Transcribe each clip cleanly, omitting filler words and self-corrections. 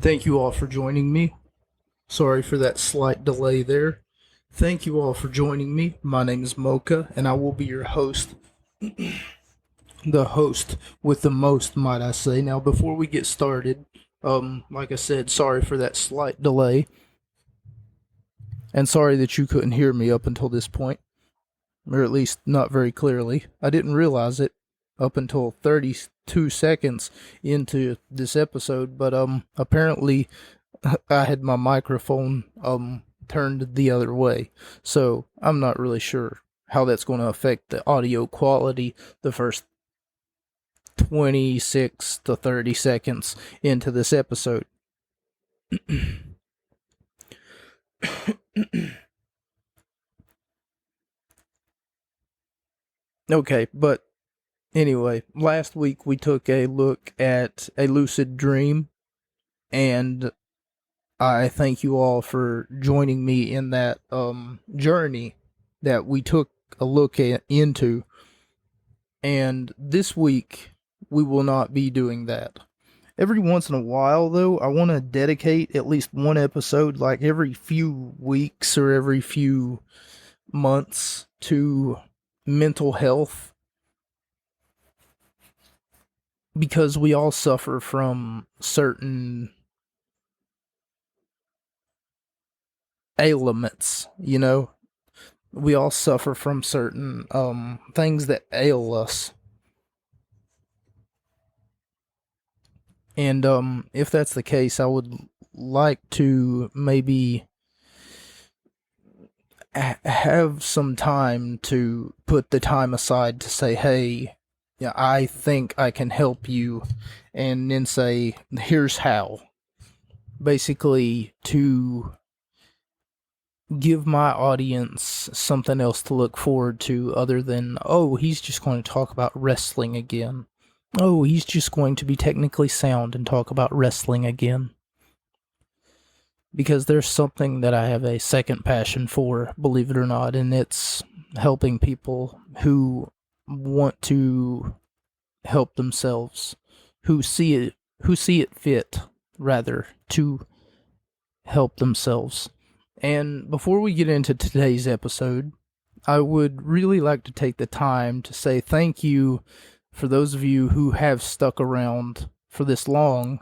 Thank you all for joining me. Sorry for that slight delay there. Thank you all for joining me. My name is Mocha, and I will be your host. The host with the most, might I say. Now, before we get started, like I said, sorry for that slight delay, and sorry that you couldn't hear me up until this point, or at least not very clearly. I didn't realize it up until 32 seconds into this episode, but apparently I had my microphone turned the other way. So I'm not really sure how that's going to affect the audio quality the first 26 to 30 seconds into this episode. Okay, but anyway, last week we took a look at a lucid dream, and I thank you all for joining me in that journey that we took a look into. And this week we will not be doing that. Every once in a while, though, I want to dedicate at least one episode, like every few weeks or every few months, to mental health, because we all suffer from certain ailments, you know? We all suffer from certain things that ail us. And if that's the case, I would like to maybe have some time to put the time aside to say, hey, yeah, I think I can help you, and then say, here's how. Basically, to give my audience something else to look forward to other than, oh, he's just going to talk about wrestling again. Oh, he's just going to be technically sound and talk about wrestling again. Because there's something that I have a second passion for, believe it or not, and it's helping people who want to help themselves, who see it fit, rather, to help themselves. And before we get into today's episode, I would really like to take the time to say thank you for those of you who have stuck around for this long.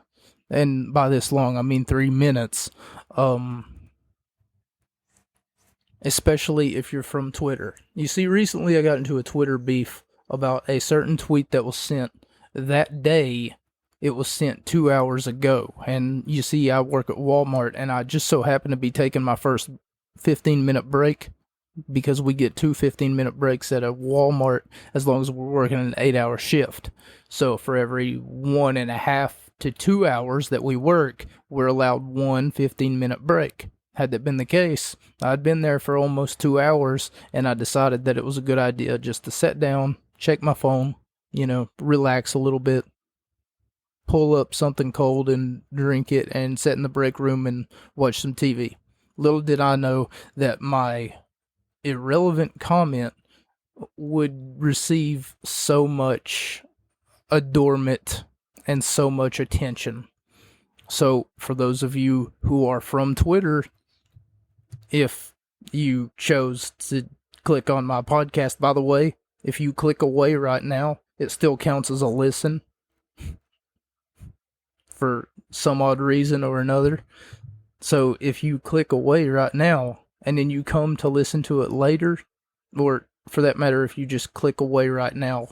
And by this long, I mean 3 minutes. Especially if you're from Twitter. You see, recently I got into a Twitter beef about a certain tweet that was sent that day. It was sent 2 hours ago. And you see, I work at Walmart, and I just so happen to be taking my first 15-minute break, because we get 2 15-minute breaks at a Walmart as long as we're working an 8-hour shift. So for every 1.5 to 2 hours that we work, we're allowed 1 15-minute break. Had that been the case, I'd been there for almost 2 hours, and I decided that it was a good idea just to sit down, check my phone, relax a little bit, pull up something cold and drink it, and sit in the break room and watch some TV. Little did I know that my irrelevant comment would receive so much adornment and so much attention. So, for those of you who are from Twitter, if you chose to click on my podcast, by the way, if you click away right now, it still counts as a listen for some odd reason or another. So, if you click away right now, and then you come to listen to it later, or for that matter, if you just click away right now,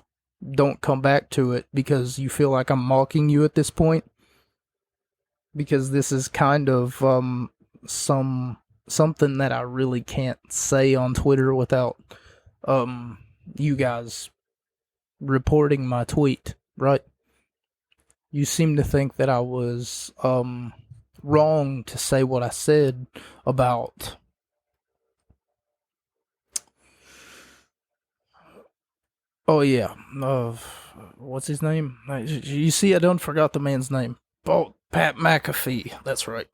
don't come back to it because you feel like I'm mocking you at this point. Because this is kind of something that I really can't say on Twitter without you guys reporting my tweet, right? You seem to think that I was wrong to say what I said about what's his name? You see, I don't forgot the man's name. Oh, Pat McAfee. That's right.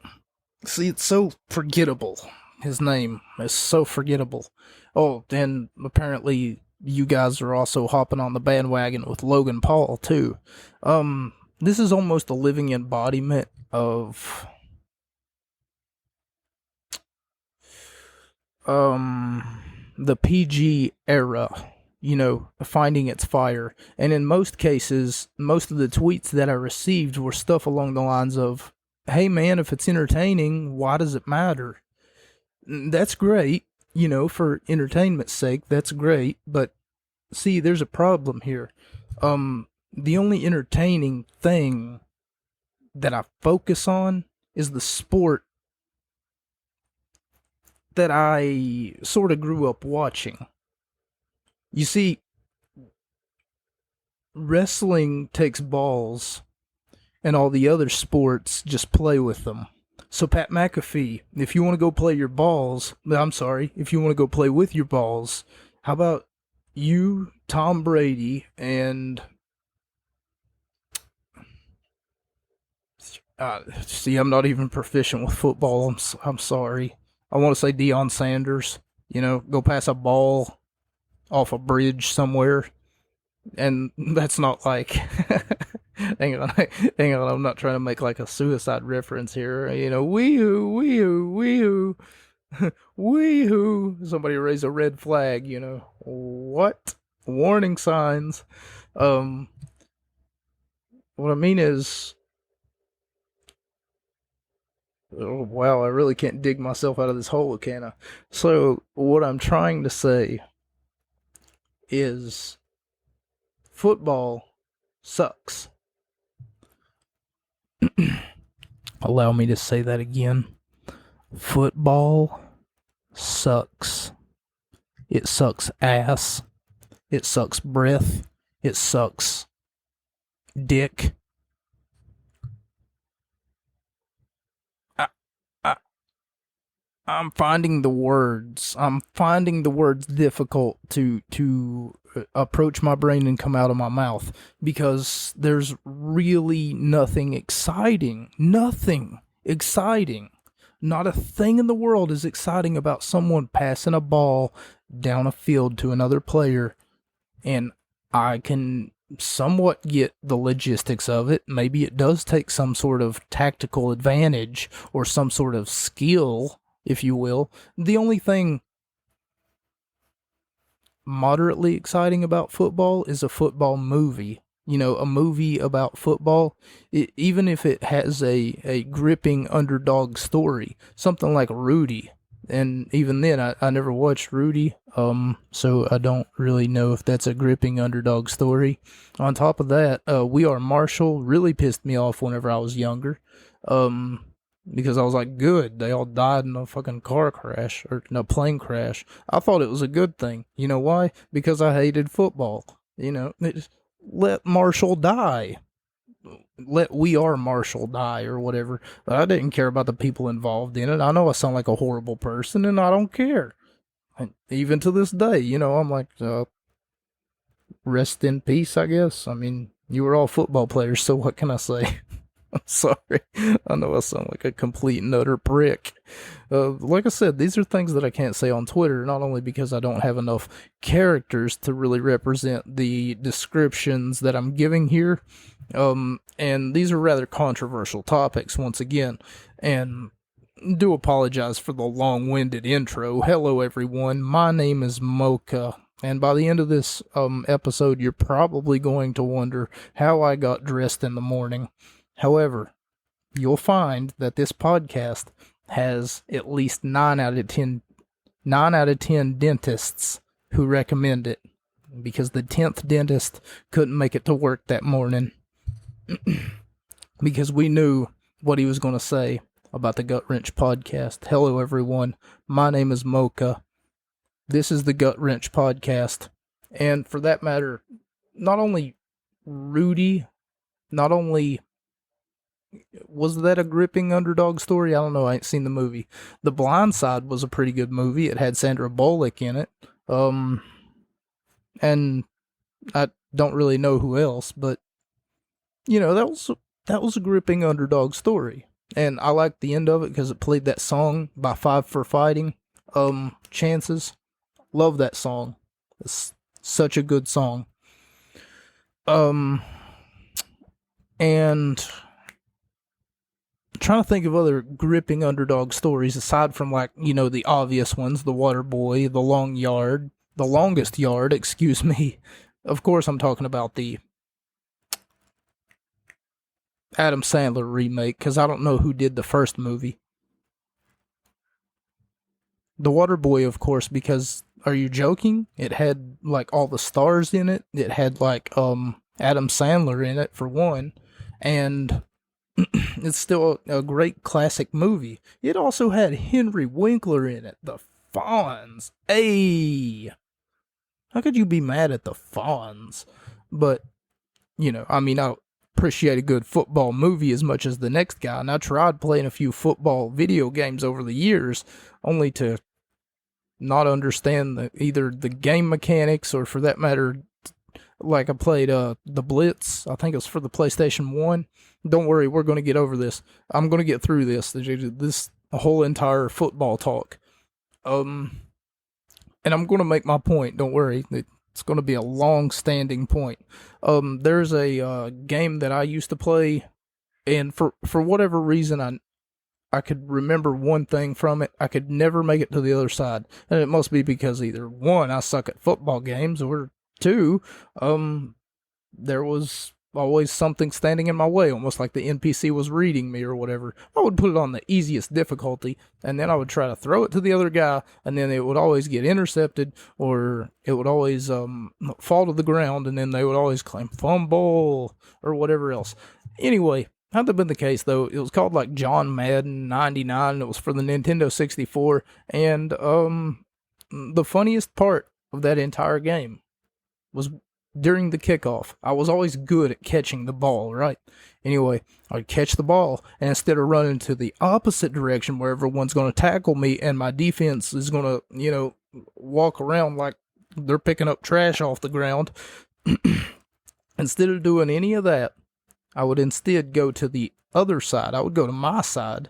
See, it's so forgettable. His name is so forgettable. Oh, and apparently you guys are also hopping on the bandwagon with Logan Paul, too. this is almost a living embodiment of the PG era, finding its fire. And in most cases, most of the tweets that I received were stuff along the lines of, hey man, if it's entertaining, why does it matter? That's great, for entertainment's sake, that's great, but see, there's a problem here. The only entertaining thing that I focus on is the sport that I sort of grew up watching. You see, wrestling takes balls, and all the other sports just play with them. So, Pat McAfee, if you want to go play your balls, if you want to go play with your balls, how about you, Tom Brady, and see, I'm not even proficient with football. I'm sorry. I want to say Deion Sanders. Go pass a ball off a bridge somewhere, and that's not like. hang on. I'm not trying to make like a suicide reference here. Wee-hoo, wee-hoo, wee-hoo, wee-hoo. Somebody raise a red flag. What? Warning signs. What I mean is, oh, wow, I really can't dig myself out of this hole, can I? So, what I'm trying to say is football sucks. Allow me to say that again. Football sucks. It sucks ass. It sucks breath. It sucks dick. I'm finding the words. Difficult to approach my brain and come out of my mouth, because there's really nothing exciting. Nothing exciting. Not a thing in the world is exciting about someone passing a ball down a field to another player, and I can somewhat get the logistics of it. Maybe it does take some sort of tactical advantage or some sort of skill, if you will. The only thing moderately exciting about football is a football movie. A movie about football, even if it has a gripping underdog story, something like Rudy. And even then, I never watched Rudy, so I don't really know if that's a gripping underdog story. On top of that, We Are Marshall really pissed me off whenever I was younger. Because I was like, good, they all died in a fucking car crash, or in a plane crash. I thought it was a good thing. You know why? Because I hated football. Let Marshall die. Let We Are Marshall die, or whatever. But I didn't care about the people involved in it. I know I sound like a horrible person, and I don't care. And even to this day, I'm like, rest in peace, I guess. I mean, you were all football players, so what can I say? I'm sorry. I know I sound like a complete and utter prick. Like I said, these are things that I can't say on Twitter, not only because I don't have enough characters to really represent the descriptions that I'm giving here, and these are rather controversial topics once again, and do apologize for the long-winded intro. Hello everyone, my name is Mocha. And by the end of this episode, you're probably going to wonder how I got dressed in the morning. However, you'll find that this podcast has at least 9 out of 10 dentists who recommend it, because the 10th dentist couldn't make it to work that morning because we knew what he was going to say about the Gut Wrench podcast. Hello everyone, my name is Mocha. This is the Gut Wrench podcast, and for that matter, not only was that a gripping underdog story? I don't know. I ain't seen the movie. The Blind Side was a pretty good movie. It had Sandra Bullock in it. And I don't really know who else, but that was a gripping underdog story. And I liked the end of it because it played that song by Five for Fighting, Chances. Love that song. It's such a good song. And I'm trying to think of other gripping underdog stories aside from, like, the obvious ones, the water boy, the longest yard, excuse me. Of course, I'm talking about the Adam Sandler remake, because I don't know who did the first movie. The Waterboy, of course, because are you joking? It had like all the stars in it. It had like Adam Sandler in it for one, and it's still a great classic movie. It also had Henry Winkler in it. The Fonz. Hey, how could you be mad at the Fonz? But I mean, I appreciate a good football movie as much as the next guy, and I tried playing a few football video games over the years, only to not understand either the game mechanics or, for that matter, like I played the Blitz. I think it was for the PlayStation 1. Don't worry, we're going to get over this. I'm going to get through this whole entire football talk. And I'm going to make my point. Don't worry. It's going to be a long-standing point. There's a game that I used to play, and for whatever reason, I could remember one thing from it. I could never make it to the other side. And it must be because either one, I suck at football games, or two, there was always something standing in my way, almost like the NPC was reading me or whatever. I would put it on the easiest difficulty, and then I would try to throw it to the other guy, and then it would always get intercepted, or it would always fall to the ground, and then they would always claim fumble or whatever else. Anyway, had that been the case, though, it was called like John Madden 99. It was for the Nintendo 64, and the funniest part of that entire game was during the kickoff. I was always good at catching the ball, right? Anyway, I'd catch the ball, and instead of running to the opposite direction where everyone's going to tackle me and my defense is going to, walk around like they're picking up trash off the ground, instead of doing any of that, I would instead go to the other side. I would go to my side.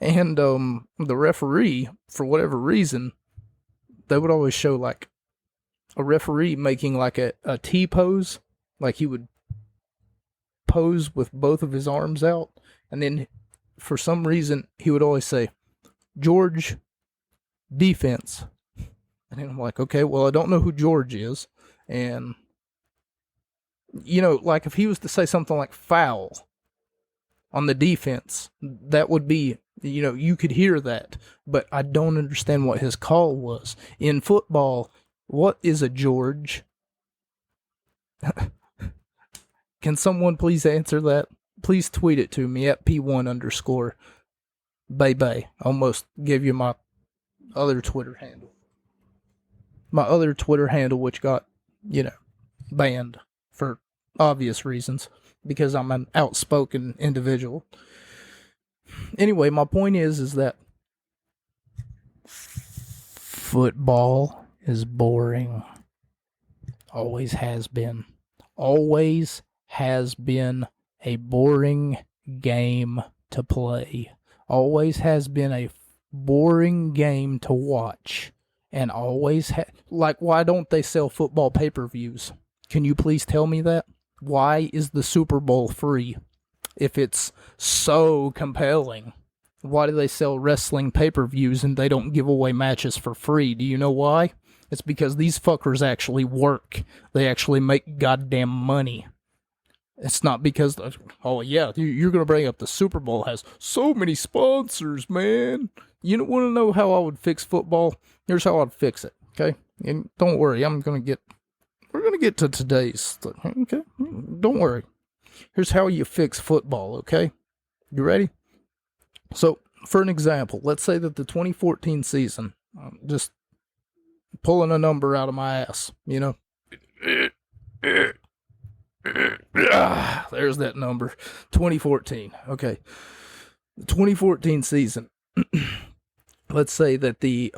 And the referee, for whatever reason, they would always show like a referee making like a T pose, like he would pose with both of his arms out, and then for some reason he would always say, "George, defense." And then I'm like, okay, well, I don't know who George is, and like if he was to say something like foul on the defense, that would be, you could hear that, but I don't understand what his call was. In football, what is a George? Can someone please answer that? Please tweet it to me at P1_. Bay. Almost gave you my other Twitter handle. My other Twitter handle, which got, banned for obvious reasons, because I'm an outspoken individual. Anyway, my point is that football is boring. Always has been. Always has been a boring game to play. Always has been a boring game to watch. And always like, why don't they sell football pay-per-views? Can you please tell me that? Why is the Super Bowl free? If it's so compelling, why do they sell wrestling pay-per-views and they don't give away matches for free? Do you know why? It's because these fuckers actually work. They actually make goddamn money. It's not because, oh yeah, you're going to bring up the Super Bowl has so many sponsors, man. You don't want to know how I would fix football? Here's how I'd fix it, okay? And don't worry, we're going to get to today's, okay? Don't worry. Here's how you fix football, okay? You ready? So, for an example, let's say that the 2014 season, just pulling a number out of my ass, there's that number, 2014, okay. The 2014 season, let's say that the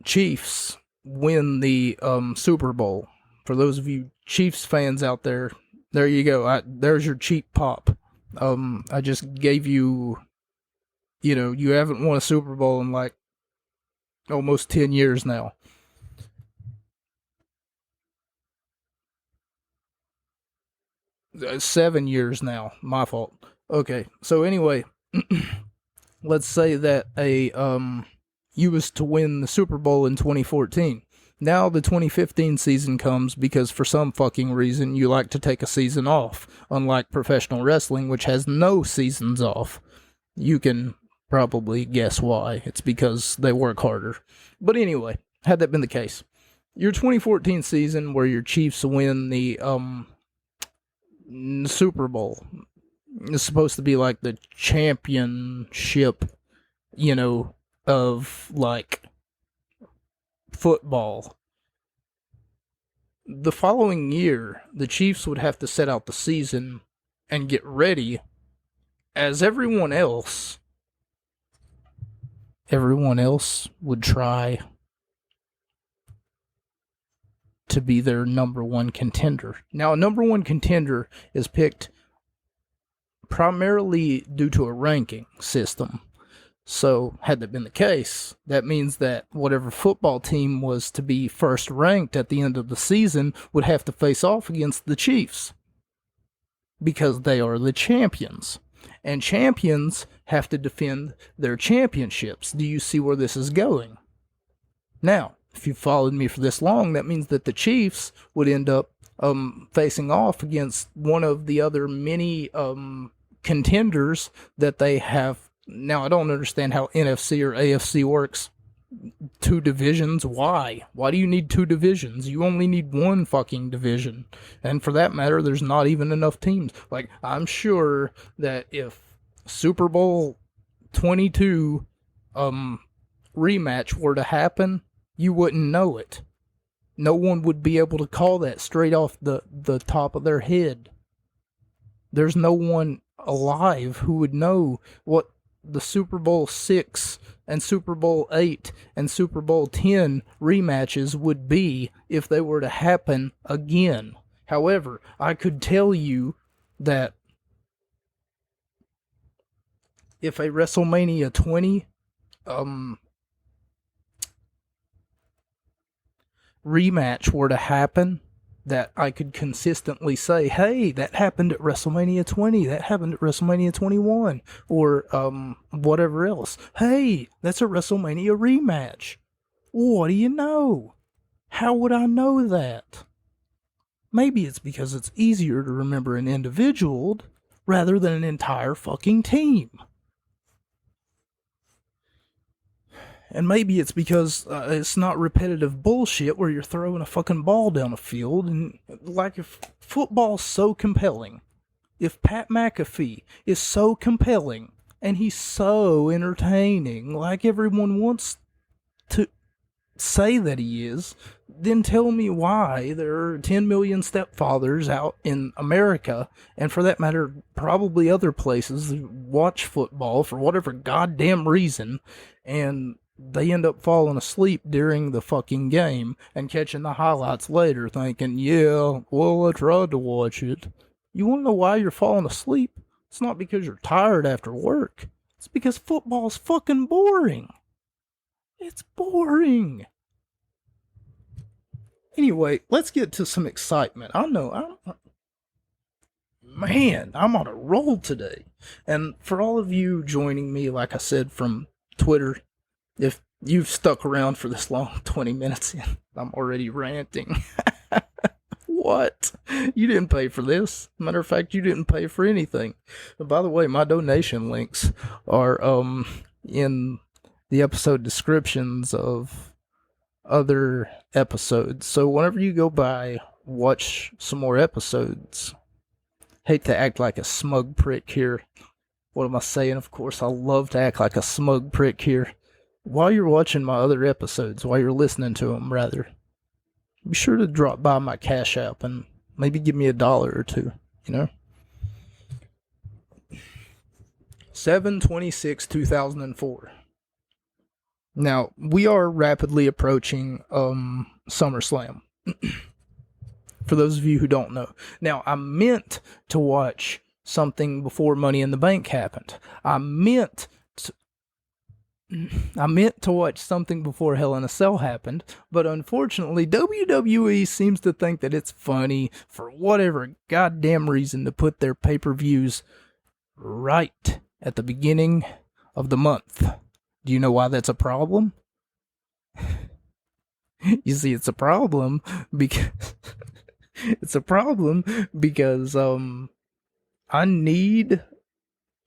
Chiefs win the Super Bowl. For those of you Chiefs fans out there, there you go. There's your cheap pop. I just gave you, you haven't won a Super Bowl in like almost 10 years now. 7 years now. My fault. Okay, so anyway, let's say that you was to win the Super Bowl in 2014. Now the 2015 season comes because for some fucking reason you like to take a season off, unlike professional wrestling, which has no seasons off. You can probably guess why. It's because they work harder. But anyway, had that been the case, your 2014 season where your Chiefs win the Super Bowl is supposed to be like the championship, of like football. The following year, the Chiefs would have to set out the season and get ready as everyone else would try to be their number one contender. Now, a number one contender is picked primarily due to a ranking system. So, had that been the case, that means that whatever football team was to be first ranked at the end of the season would have to face off against the Chiefs, because they are the champions. And champions have to defend their championships. Do you see where this is going? Now, if you've followed me for this long, that means that the Chiefs would end up facing off against one of the other many contenders that they have. Now, I don't understand how NFC or AFC works. 2 divisions? Why? Why do you need 2 divisions? You only need 1 fucking division. And for that matter, there's not even enough teams. Like, I'm sure that if Super Bowl 22 rematch were to happen, you wouldn't know it. No one would be able to call that straight off the top of their head. There's no one alive who would know what the Super Bowl 6 and Super Bowl 8 and Super Bowl 10 rematches would be if they were to happen again. However, I could tell you that if a WrestleMania 20 rematch were to happen, that I could consistently say, hey, that happened at WrestleMania 20, that happened at WrestleMania 21, or whatever else. Hey, that's a WrestleMania rematch. What do you know? How would I know that? Maybe it's because it's easier to remember an individual rather than an entire fucking team. And maybe it's because it's not repetitive bullshit where you're throwing a fucking ball down a field. And like, if football's so compelling, if Pat McAfee is so compelling, and he's so entertaining, like everyone wants to say that he is, then tell me why there are 10 million stepfathers out in America, and for that matter, probably other places, who watch football for whatever goddamn reason, and they end up falling asleep during the fucking game and catching the highlights later thinking, yeah, well, I tried to watch it. You want to know why you're falling asleep? It's not because you're tired after work. It's because football's fucking boring. It's boring. Anyway, let's get to some excitement. I'm on a roll today. And for all of you joining me, like I said, from Twitter, if you've stuck around for this long, 20 minutes in, I'm already ranting. What? You didn't pay for this. Matter of fact, you didn't pay for anything. And by the way, my donation links are in the episode descriptions of other episodes. So whenever you go by, watch some more episodes. Hate to act like a smug prick here. What am I saying? Of course, I love to act like a smug prick here. While you're watching my other episodes, while you're listening to them, rather, be sure to drop by my Cash App and maybe give me $1 or $2, 7/26/2004. Now, we are rapidly approaching SummerSlam. For those of you who don't know. Now, I meant to watch something before Money in the Bank happened. I meant to... I meant to watch something before Hell in a Cell happened, but unfortunately, WWE seems to think that it's funny for whatever goddamn reason to put their pay-per-views right at the beginning of the month. Do you know why that's a problem? You see, it's a problem because I need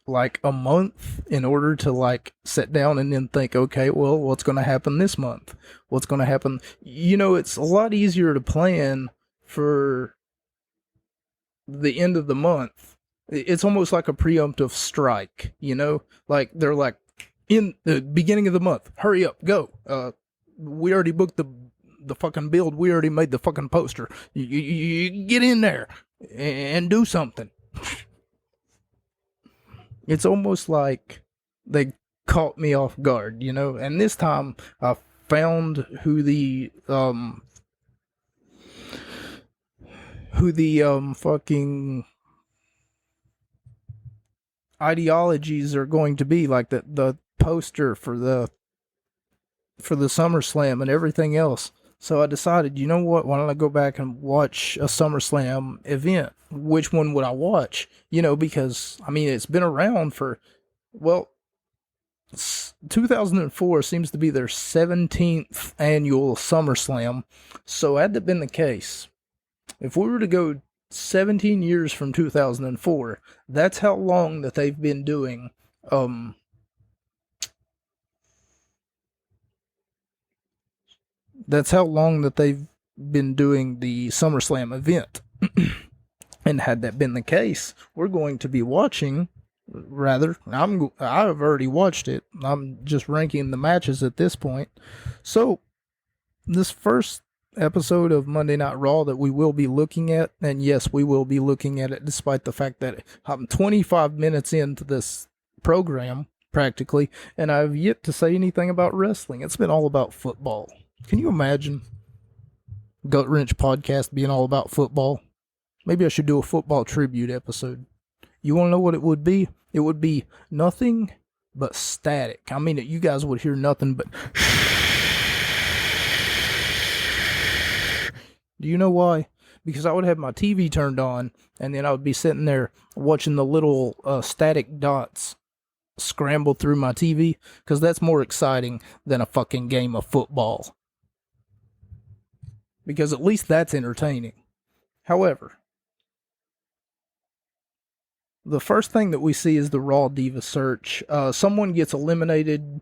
like a month in order to like sit down and then think, okay, well, what's going to happen this month? What's going to happen? You know, it's a lot easier to plan for the end of the month. It's almost like a preemptive strike, you know? Like they're like, in the beginning of the month, hurry up, go. We already booked the fucking build. We already made the fucking poster. You get in there and do something. It's almost like they caught me off guard, you know? And this time I found who the fucking ideologies are going to be, like the poster for the SummerSlam and everything else. So I decided, you know what, why don't I go back and watch a SummerSlam event? Which one would I watch? You know, because, I mean, it's been around for, well, 2004 seems to be their 17th annual SummerSlam. So had that been the case, if we were to go 17 years from 2004, that's how long that they've been doing, that's how long that they've been doing the SummerSlam event. And had that been the case, we're going to be watching, rather, I've already watched it. I'm just ranking the matches at this point. So, this first episode of Monday Night Raw that we will be looking at, and yes, we will be looking at it despite the fact that I'm 25 minutes into this program, practically, and I've yet to say anything about wrestling. It's been all about football. Can you imagine Gut Wrench Podcast being all about football? Maybe I should do a football tribute episode. You want to know what it would be? It would be nothing but static. I mean, you guys would hear nothing but... Do you know why? Because I would have my TV turned on, and then I would be sitting there watching the little static dots scramble through my TV, because that's more exciting than a fucking game of football. Because at least that's entertaining. However, the first thing that we see is the Raw Diva search. Someone gets eliminated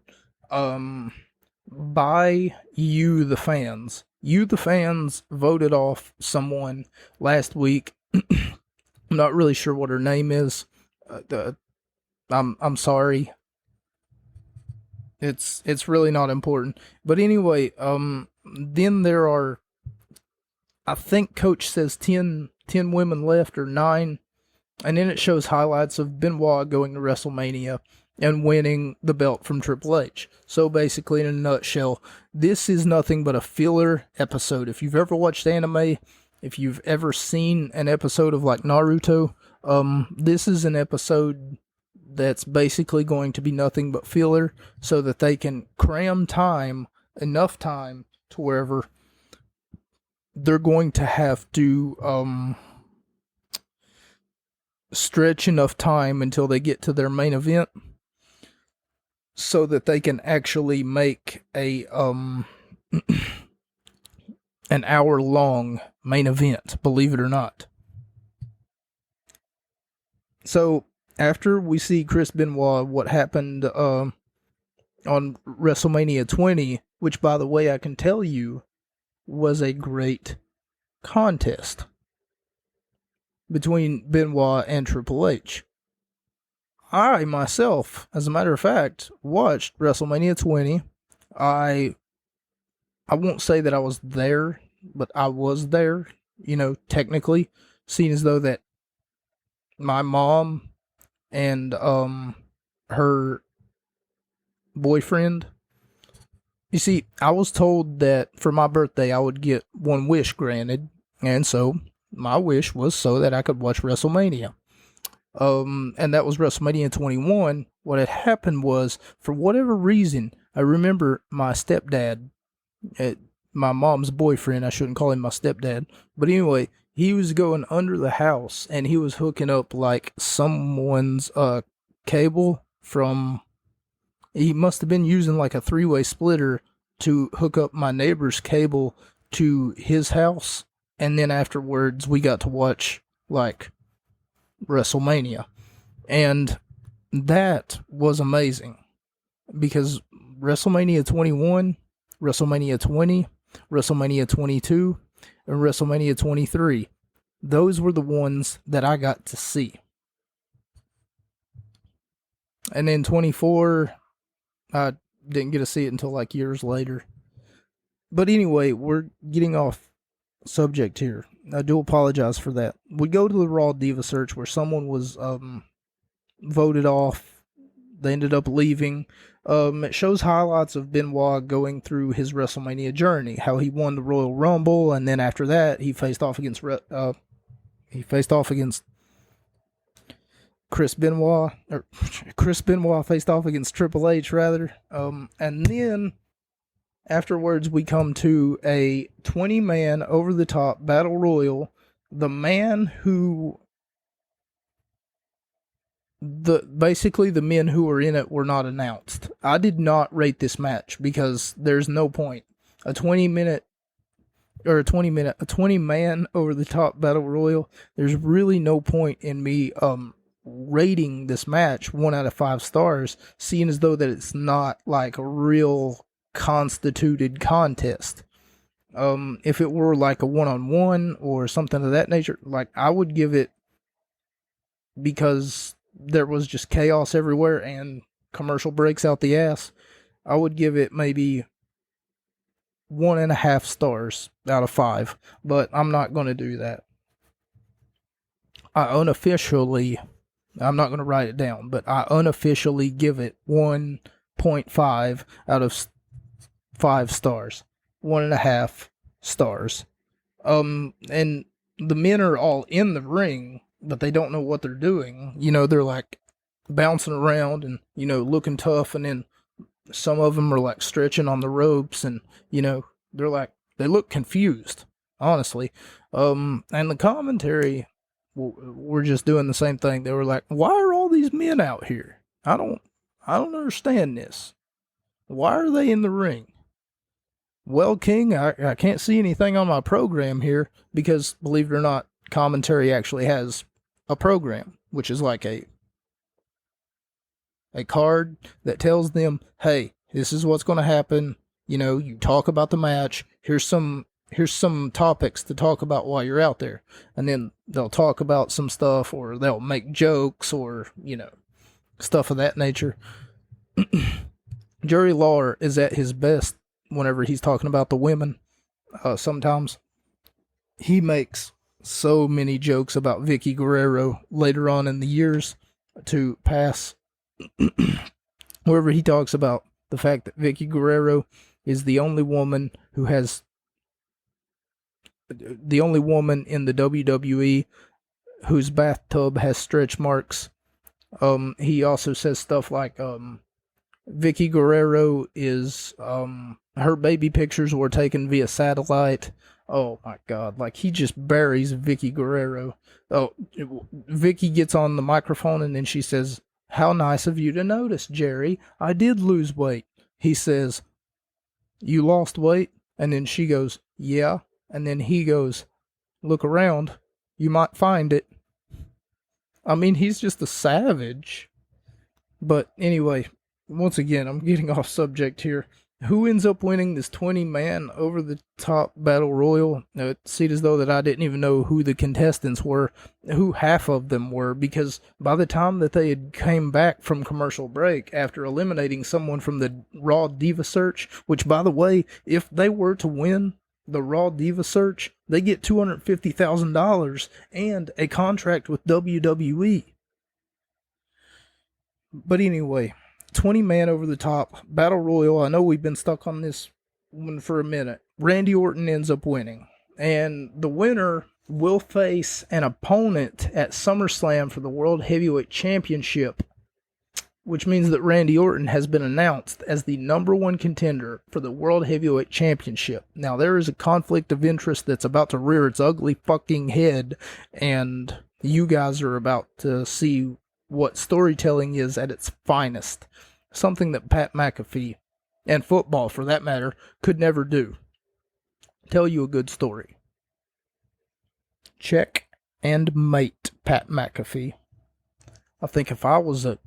by you, the fans. You, the fans, voted off someone last week. I'm not really sure what her name is. I'm sorry. It's really not important. But anyway, then there are, I think Coach says 10 women left, or 9. And then it shows highlights of Benoit going to WrestleMania and winning the belt from Triple H. So basically, in a nutshell, this is nothing but a filler episode. If you've ever watched anime, if you've ever seen an episode of like Naruto, this is an episode that's basically going to be nothing but filler, so that they can cram enough time to wherever they're going to have to stretch enough time until they get to their main event, so that they can actually make a an hour-long main event, believe it or not. So, after we see Chris Benoit, what happened on WrestleMania 20, which, by the way, I can tell you, was a great contest between Benoit and Triple H. I, myself, as a matter of fact, watched WrestleMania 20. I won't say that I was there, but I was there, you know, technically, seeing as though that my mom and her boyfriend, you see, I was told that for my birthday I would get one wish granted, and so my wish was so that I could watch WrestleMania. And that was WrestleMania 21. What had happened was, for whatever reason, I remember my stepdad, my mom's boyfriend, I shouldn't call him my stepdad, but anyway, he was going under the house and he was hooking up like someone's cable from, he must have been using like a three-way splitter to hook up my neighbor's cable to his house. And then afterwards, we got to watch like WrestleMania. And that was amazing because WrestleMania 21, WrestleMania 20, WrestleMania 22, and WrestleMania 23, those were the ones that I got to see. And then 24, I didn't get to see it until like years later. But anyway, we're getting off subject here. I do apologize for that. We go to the Raw Diva search where someone was voted off. They ended up leaving. It shows highlights of Benoit going through his WrestleMania journey, how he won the Royal Rumble, and then after that he faced off against Chris Benoit, or Chris Benoit faced off against Triple H rather. And then afterwards we come to a 20-man over-the-top battle royal. The man who basically the men who were in it were not announced. I did not rate this match because there's no point. A 20-man over the top battle royal. There's really no point in me rating this match 1 out of 5 stars, seeing as though that it's not like a real constituted contest. If it were like a 1-on-1 or something of that nature, like I would give it, because there was just chaos everywhere and commercial breaks out the ass, I would give it maybe 1.5 stars out of 5, but I'm not going to do that. I'm not going to write it down, but I unofficially give it 1.5 out of 5 stars. 1.5 stars. And the men are all in the ring, but they don't know what they're doing. You know, they're like bouncing around and, you know, looking tough, and then some of them are like stretching on the ropes, and, you know, they're like, they look confused, honestly. And the commentary were just doing the same thing. They were like, why are all these men out here? I don't understand this. Why are they in the ring? Well, King, I can't see anything on my program here, because, believe it or not, commentary actually has a program, which is like a card that tells them, hey, this is what's going to happen. You know, you talk about the match. Here's some topics to talk about while you're out there. And then they'll talk about some stuff, or they'll make jokes, or, you know, stuff of that nature. Jerry Lawler is at his best whenever he's talking about the women. Sometimes he makes so many jokes about Vickie Guerrero later on in the years to pass. Wherever he talks about the fact that Vickie Guerrero is the only woman in the WWE whose bathtub has stretch marks. He also says stuff like, Vickie Guerrero is, her baby pictures were taken via satellite. Oh my God, like he just buries Vickie Guerrero. Oh, Vickie gets on the microphone and then she says, how nice of you to notice, Jerry. I did lose weight. He says, you lost weight? And then she goes, yeah. And then he goes, look around. You might find it. I mean, he's just a savage. But anyway, once again, I'm getting off subject here. Who ends up winning this 20-man over-the-top battle royal? It seemed as though that I didn't even know who the contestants were, who half of them were, because by the time that they had came back from commercial break after eliminating someone from the Raw Diva search, which, by the way, if they were to win the Raw Diva search, they get $250,000 and a contract with WWE. But anyway, 20-man over the top battle royal. I know we've been stuck on this one for a minute. Randy Orton ends up winning, and the winner will face an opponent at SummerSlam for the World Heavyweight Championship, which means that Randy Orton has been announced as the number one contender for the World Heavyweight Championship. Now, there is a conflict of interest that's about to rear its ugly fucking head, and you guys are about to see what storytelling is at its finest. Something that Pat McAfee, and football for that matter, could never do. Tell you a good story. Check and mate, Pat McAfee. I think if I was a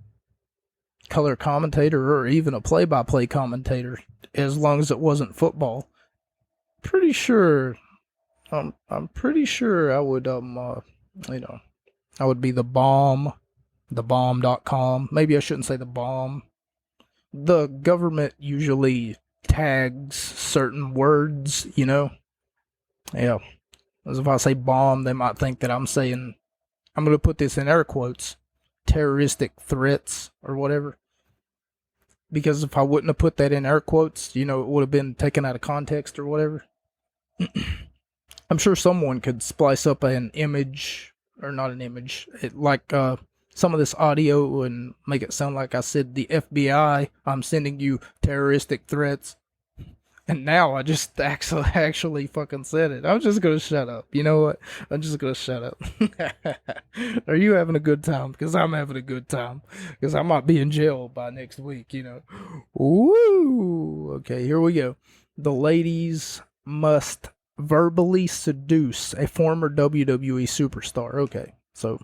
color commentator or even a play-by-play commentator, as long as it wasn't football, pretty sure, I'm pretty sure I would, I would be the bomb, thebomb.com. Maybe I shouldn't say the bomb. The government usually tags certain words, Yeah. As if I say bomb, they might think that I'm going to put this in air quotes, terroristic threats or whatever. Because if I wouldn't have put that in air quotes, it would have been taken out of context or whatever. I'm sure someone could splice up an image, or not an image, some of this audio and make it sound like I said, the FBI, I'm sending you terroristic threats. And now I just actually fucking said it. I'm just gonna shut up. You know what? I'm just gonna shut up. Are you having a good time? Because I'm having a good time. Because I might be in jail by next week, Woo! Okay, here we go. The ladies must verbally seduce a former WWE superstar. Okay, so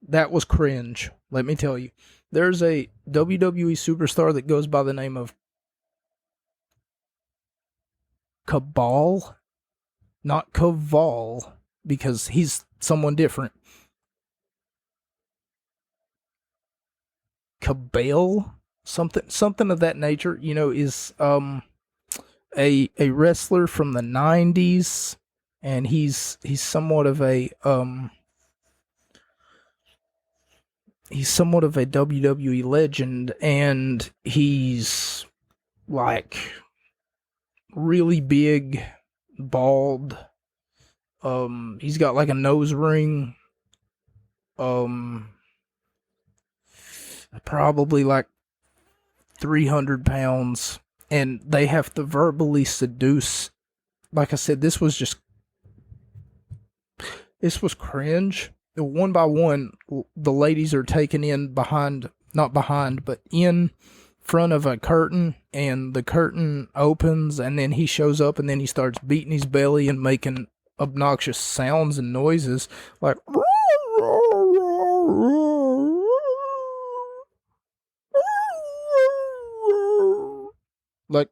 that was cringe. Let me tell you. There's a WWE superstar that goes by the name of Cabal, not Caval, because he's someone different. Cabal, something of that nature, is a wrestler from the 90s, and he's somewhat of a WWE legend, and he's like really big, bald. He's got like a nose ring. Probably like 300 pounds, and they have to verbally seduce. Like I said, this was cringe. One by one, the ladies are taken in not behind, but in front of a curtain, and the curtain opens, and then he shows up, and then he starts beating his belly and making obnoxious sounds and noises like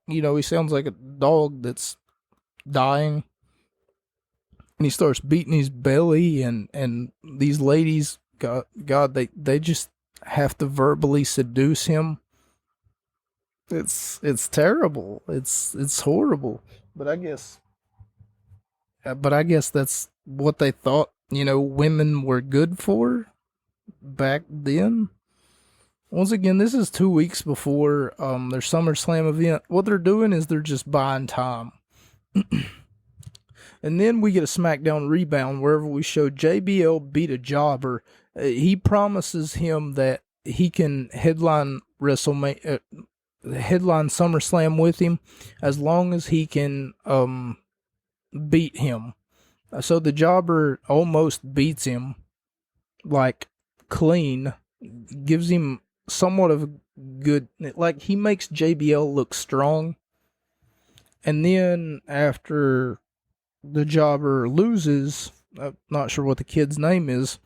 he sounds like a dog that's dying, and he starts beating his belly, and these ladies, God, they just have to verbally seduce him. It's terrible. It's horrible. But I guess that's what they thought, women were good for back then. Once again, this is 2 weeks before their SummerSlam event. What they're doing is they're just buying time. And then we get a SmackDown rebound wherever we show JBL beat a jobber. He promises him that he can headline WrestleMania, headline SummerSlam with him, as long as he can beat him. So the jobber almost beats him, like clean, gives him somewhat of a good, like he makes JBL look strong. And then after the jobber loses, I'm not sure what the kid's name is,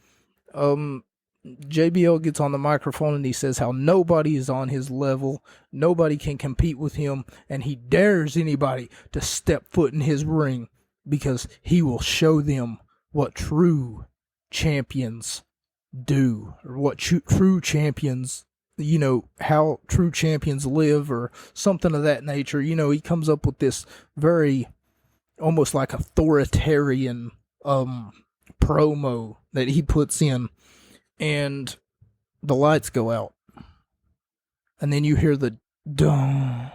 JBL gets on the microphone and he says how nobody is on his level, nobody can compete with him, and he dares anybody to step foot in his ring because he will show them what true champions do, or what true champions, how true champions live, or something of that nature. He comes up with this very almost like authoritarian promo that he puts in. And the lights go out. And then you hear the dun.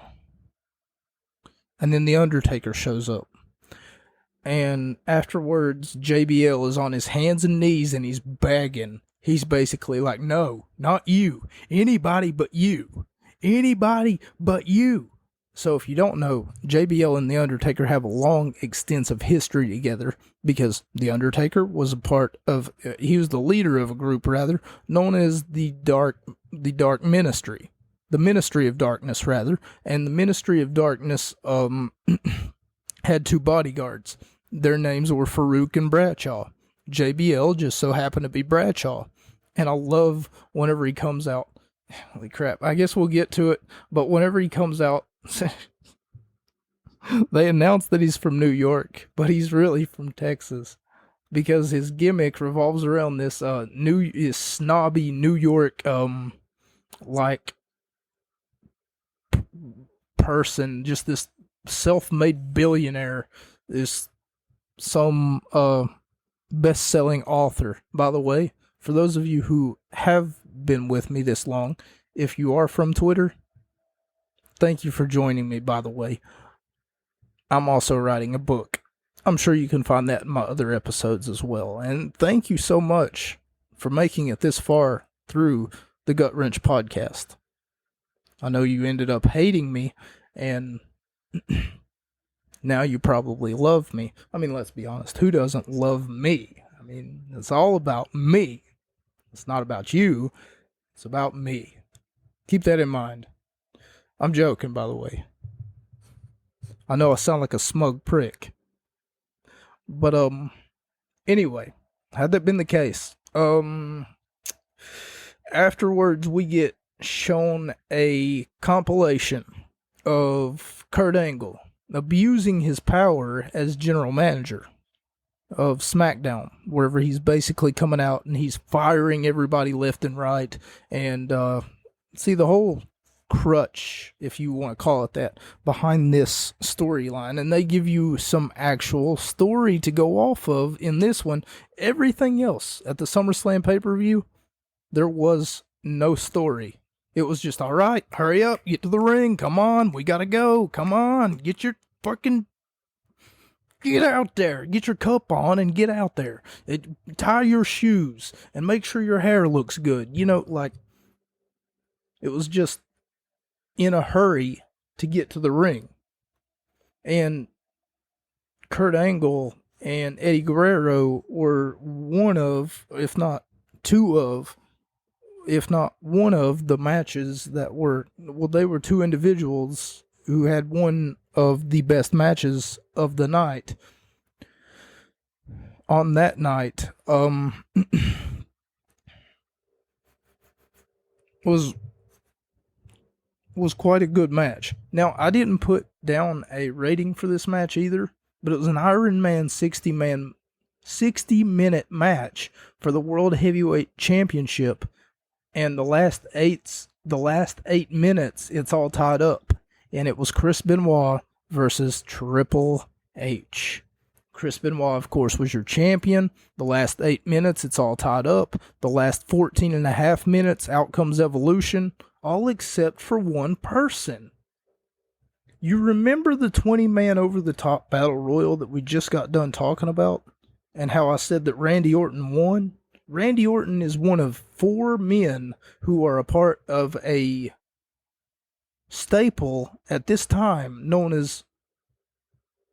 And then the Undertaker shows up. and afterwards JBL is on his hands and knees and he's begging. He's basically like, no, not you. Anybody but you. Anybody but you. So if you don't know, JBL and The Undertaker have a long, extensive history together because The Undertaker was he was the leader of a group, rather, known as the Dark Ministry. The Ministry of Darkness, rather. And the Ministry of Darkness had two bodyguards. Their names were Farouk and Bradshaw. JBL just so happened to be Bradshaw. And I love whenever he comes out. Holy crap. I guess we'll get to it. But whenever he comes out, they announce that he's from New York, but he's really from Texas. Because his gimmick revolves around this snobby New York person, just this self-made billionaire, some best-selling author. By the way, for those of you who have been with me this long, if you are from Twitter, thank you for joining me, by the way. I'm also writing a book. I'm sure you can find that in my other episodes as well. And thank you so much for making it this far through the Gut Wrench podcast. I know you ended up hating me, and now you probably love me. I mean, let's be honest. Who doesn't love me? I mean, it's all about me. It's not about you. It's about me. Keep that in mind. I'm joking, by the way. I know I sound like a smug prick. But, anyway, had that been the case, afterwards we get shown a compilation of Kurt Angle abusing his power as general manager of SmackDown, wherever he's basically coming out and he's firing everybody left and right, and see the whole crutch, if you want to call it that, behind this storyline, and they give you some actual story to go off of in this one. Everything else at the SummerSlam pay-per-view, there was no story. It was just, all right, hurry up, get to the ring, come on, we gotta go, come on, get out there, get your cup on and get out there. Tie your shoes and make sure your hair looks good. You know, like, it was just in a hurry to get to the ring. And Kurt Angle and Eddie Guerrero were one of, if not two of, if not one of the matches that were, well, they were two individuals who had one of the best matches of the night. On that night, was quite a good match. Now, I didn't put down a rating for this match either, but it was an Iron Man 60-minute match for the World Heavyweight Championship, and the last 8 minutes, it's all tied up, and it was Chris Benoit versus Triple H. Chris Benoit, of course, was your champion. The last 8 minutes, it's all tied up. The last 14 and a half minutes, out comes Evolution, all except for one person. You remember the 20-man over-the-top battle royal that we just got done talking about? And how I said that Randy Orton won? Randy Orton is one of 4 men who are a part of a staple at this time known as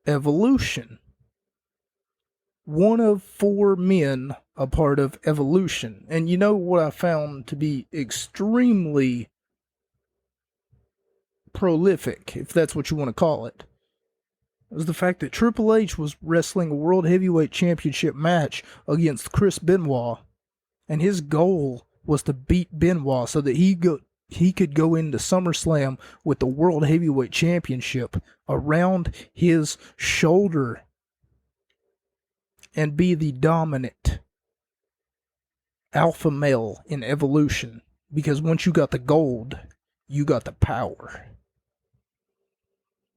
Evolution. One of 4 men a part of Evolution. And you know what I found to be extremely prolific, if that's what you want to call it, was the fact that Triple H was wrestling a World Heavyweight Championship match against Chris Benoit, and his goal was to beat Benoit so that he could go into SummerSlam with the World Heavyweight Championship around his shoulder and be the dominant alpha male in Evolution. Because once you got the gold, you got the power.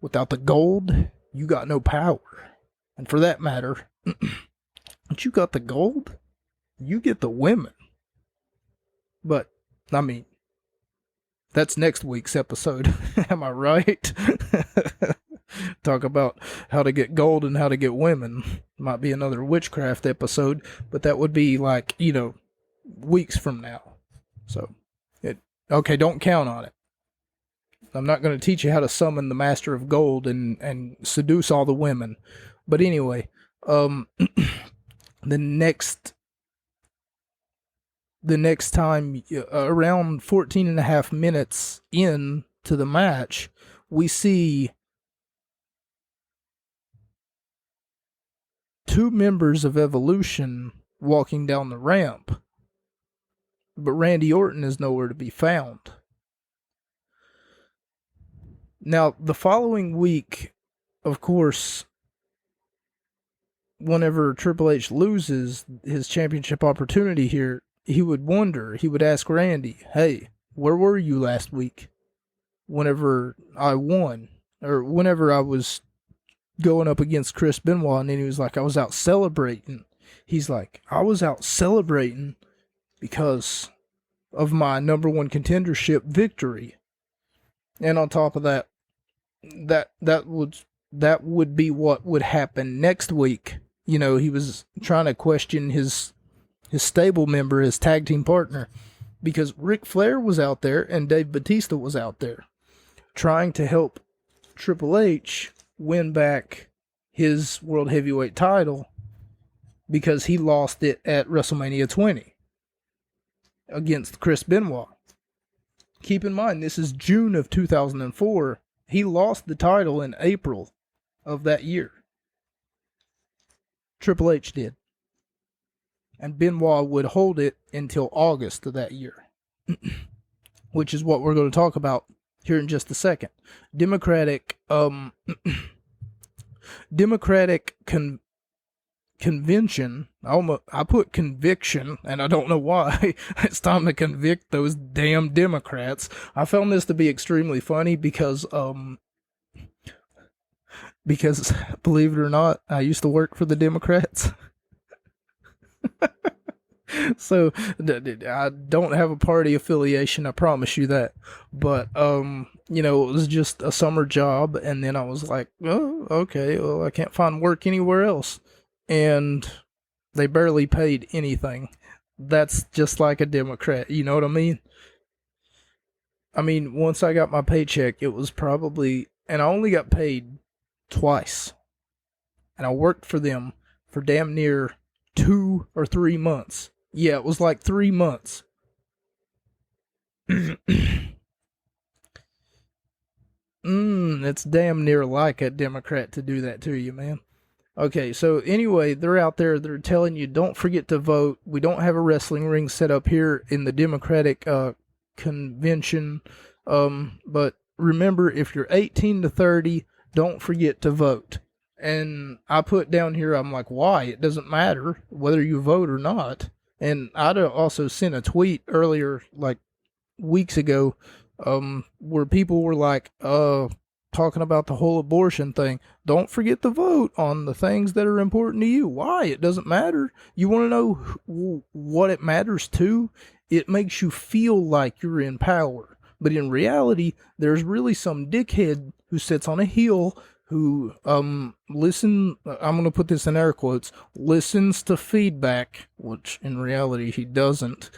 Without the gold, you got no power. And for that matter, once you got the gold, you get the women. But, I mean, that's next week's episode. Am I right? Talk about how to get gold and how to get women. Might be another witchcraft episode, but that would be like, weeks from now. So, okay, don't count on it. I'm not going to teach you how to summon the Master of Gold and seduce all the women. But anyway, the next time, around 14 and a half minutes into the match, we see two members of Evolution walking down the ramp, but Randy Orton is nowhere to be found. Now, the following week, of course, whenever Triple H loses his championship opportunity here, he would ask Randy, hey, where were you last week? Whenever I won, or whenever I was going up against Chris Benoit, and then he was like, I was out celebrating. He's like, I was out celebrating because of my number one contendership victory. And on top of that, that would be what would happen next week. He was trying to question his stable member, his tag team partner, because Ric Flair was out there and Dave Bautista was out there trying to help Triple H win back his World Heavyweight title because he lost it at WrestleMania 20 against Chris Benoit. Keep in mind, this is June of 2004. He lost the title in April of that year. Triple H did. And Benoit would hold it until August of that year, which is what we're going to talk about here in just a second. Democratic convention. I put conviction, and I don't know why. It's time to convict those damn Democrats. I found this to be extremely funny because believe it or not, I used to work for the Democrats. So I don't have a party affiliation, I promise you that. But it was just a summer job, and then I was like, oh, okay, well, I can't find work anywhere else. And they barely paid anything. That's just like a Democrat, you know what I mean? I mean, once I got my paycheck, it was probably, and I only got paid twice. And I worked for them for damn near 2 or 3 months. Yeah, it was like 3 months. It's damn near like a Democrat to do that to you, man. Okay, so anyway, they're out there, they're telling you, don't forget to vote. We don't have a wrestling ring set up here in the Democratic convention. But remember, if you're 18 to 30, don't forget to vote. And I put down here, I'm like, why? It doesn't matter whether you vote or not. And I'd also sent a tweet earlier, like weeks ago, where people were like, talking about the whole abortion thing. Don't forget to vote on the things that are important to you. Why? It doesn't matter. You want to know what it matters to? It makes you feel like you're in power. But in reality, there's really some dickhead who sits on a hill who, I'm going to put this in air quotes, listens to feedback, which in reality he doesn't.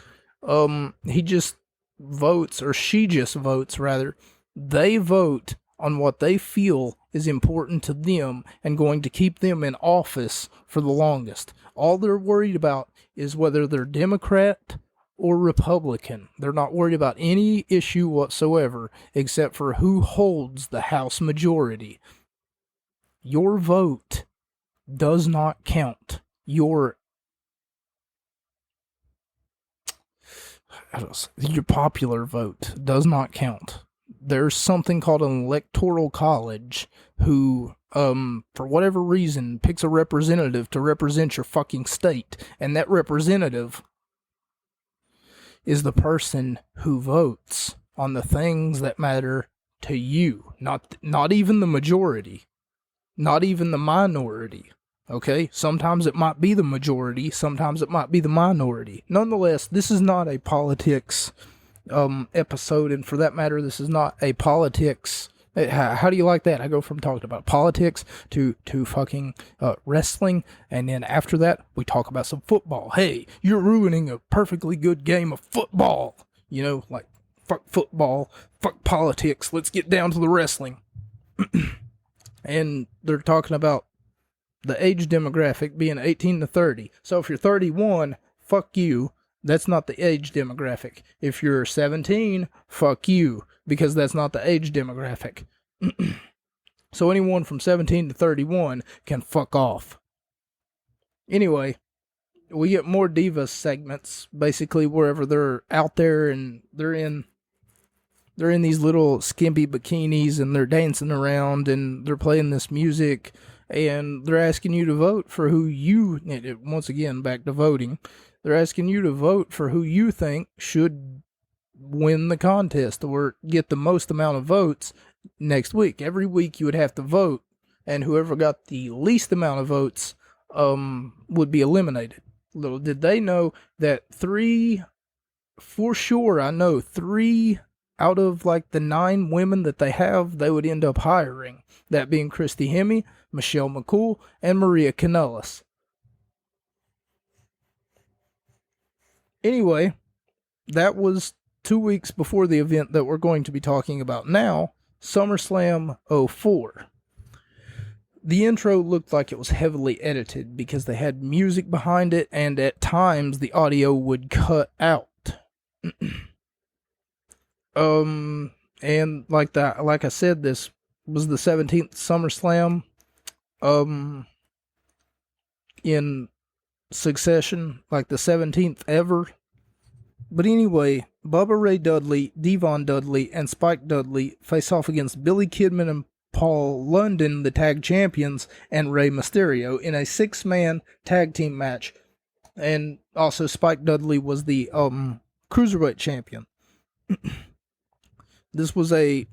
He just votes, or she just votes, rather. They vote on what they feel is important to them and going to keep them in office for the longest. All they're worried about is whether they're Democrat or Republican. They're not worried about any issue whatsoever except for who holds the House majority. Your vote does not count. Your popular vote does not count. There's something called an electoral college who, for whatever reason, picks a representative to represent your fucking state. And that representative is the person who votes on the things that matter to you. Not even the majority. Not even the minority. Okay? Sometimes it might be the majority. Sometimes it might be the minority. Nonetheless, this is not a politics episode, and for that matter, this is not a politics How do you like that? I go from talking about politics to fucking wrestling, and then after that, we talk about some football. Hey, you're ruining a perfectly good game of football. You know, like, fuck football, fuck politics, let's get down to the wrestling. And they're talking about the age demographic being 18 to 30. So if you're 31, fuck you. That's not the age demographic. If you're 17, fuck you, because that's not the age demographic. So anyone from 17 to 31 can fuck off. Anyway, we get more Divas segments, basically wherever they're out there and they're in these little skimpy bikinis and they're dancing around and they're playing this music and they're asking you to vote for who you, once again, back to voting, they're asking you to vote for who you think should win the contest or get the most amount of votes next week. Every week you would have to vote, and whoever got the least amount of votes would be eliminated. Little did they know that three out of like the 9 women that they have, they would end up hiring. That being Christy Hemme, Michelle McCool, and Maria Kanellis. Anyway, that was 2 weeks before the event that we're going to be talking about now, SummerSlam 04. The intro looked like it was heavily edited because they had music behind it, and at times the audio would cut out. And like I said, this was the 17th SummerSlam in succession, like the 17th ever. But anyway, Bubba Ray Dudley, Devon Dudley, and Spike Dudley face off against Billy Kidman and Paul London, the tag champions, and Rey Mysterio in a 6-man tag team match. And also Spike Dudley was the cruiserweight champion. This was a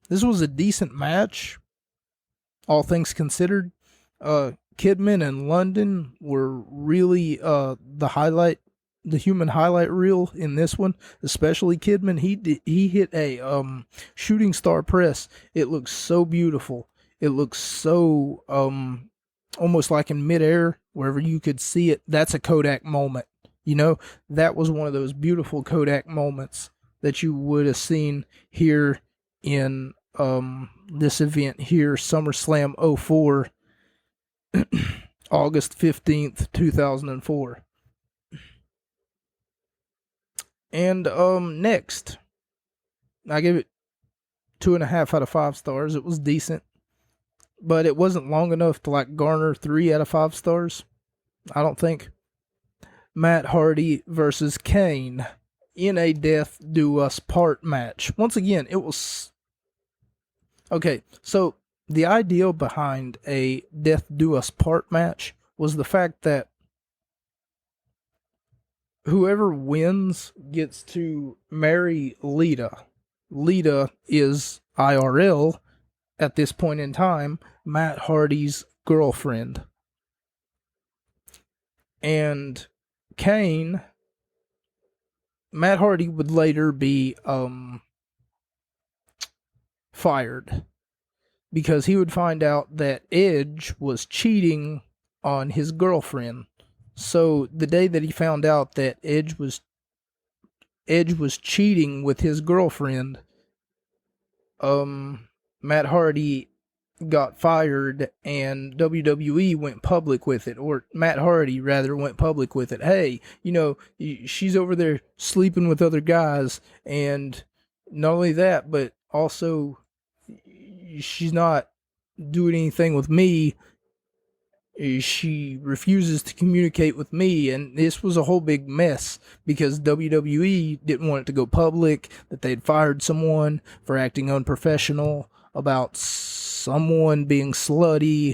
decent match, all things considered. Kidman and London were really the human highlight reel in this one, especially Kidman. He hit a shooting star press. It looks so beautiful. It looks so almost like in midair, wherever you could see it. That's a Kodak moment. You know, that was one of those beautiful Kodak moments that you would have seen here in this event here, SummerSlam 04, August 15th, 2004. And next, I gave it 2.5 out of 5 stars. It was decent, but it wasn't long enough to like garner 3 out of 5 stars, I don't think. Matt Hardy versus Kane in a Death Do Us Part match. Once again, it was... Okay, so the idea behind a Death Do Us Part match was the fact that whoever wins gets to marry Lita. Lita is IRL, at this point in time, Matt Hardy's girlfriend. And Kane... Matt Hardy would later be fired because he would find out that Edge was cheating on his girlfriend. So the day that he found out that Edge was cheating with his girlfriend, Matt Hardy got fired and WWE went public with it, or Matt Hardy rather went public with it. Hey, you know, she's over there sleeping with other guys, and not only that, but also she's not doing anything with me. She refuses to communicate with me, and this was a whole big mess because WWE didn't want it to go public that they'd fired someone for acting unprofessional about someone being slutty.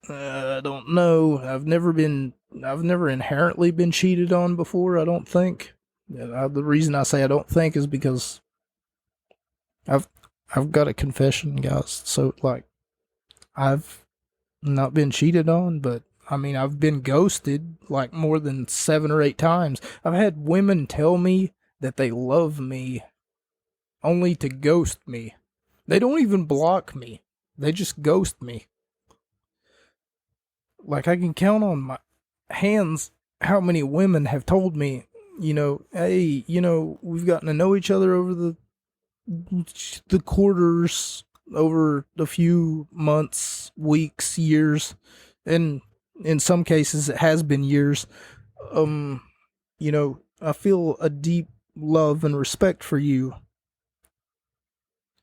I don't know. I've never inherently been cheated on before, I don't think. The reason I say I don't think is because I've got a confession, guys. So, like, I've not been cheated on, but I mean, I've been ghosted like more than 7 or 8 times. I've had women tell me that they love me only to ghost me. They don't even block me. They just ghost me. Like, I can count on my hands how many women have told me, hey, we've gotten to know each other over the quarters, over a few months, weeks, years, and in some cases it has been years. I feel a deep love and respect for you.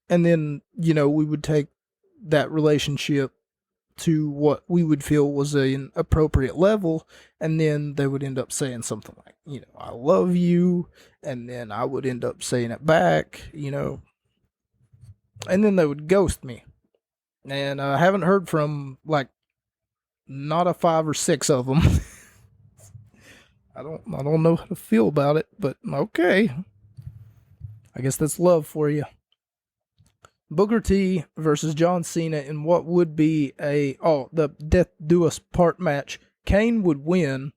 And then, we would take that relationship to what we would feel was an appropriate level, and then they would end up saying something like, I love you, and then I would end up saying it back, and then they would ghost me. And I haven't heard from, like, not a 5 or 6 of them. I don't know how to feel about it, but okay. I guess that's love for you. Booker T versus John Cena in what would be the Death Do Us Part match. Kane would win.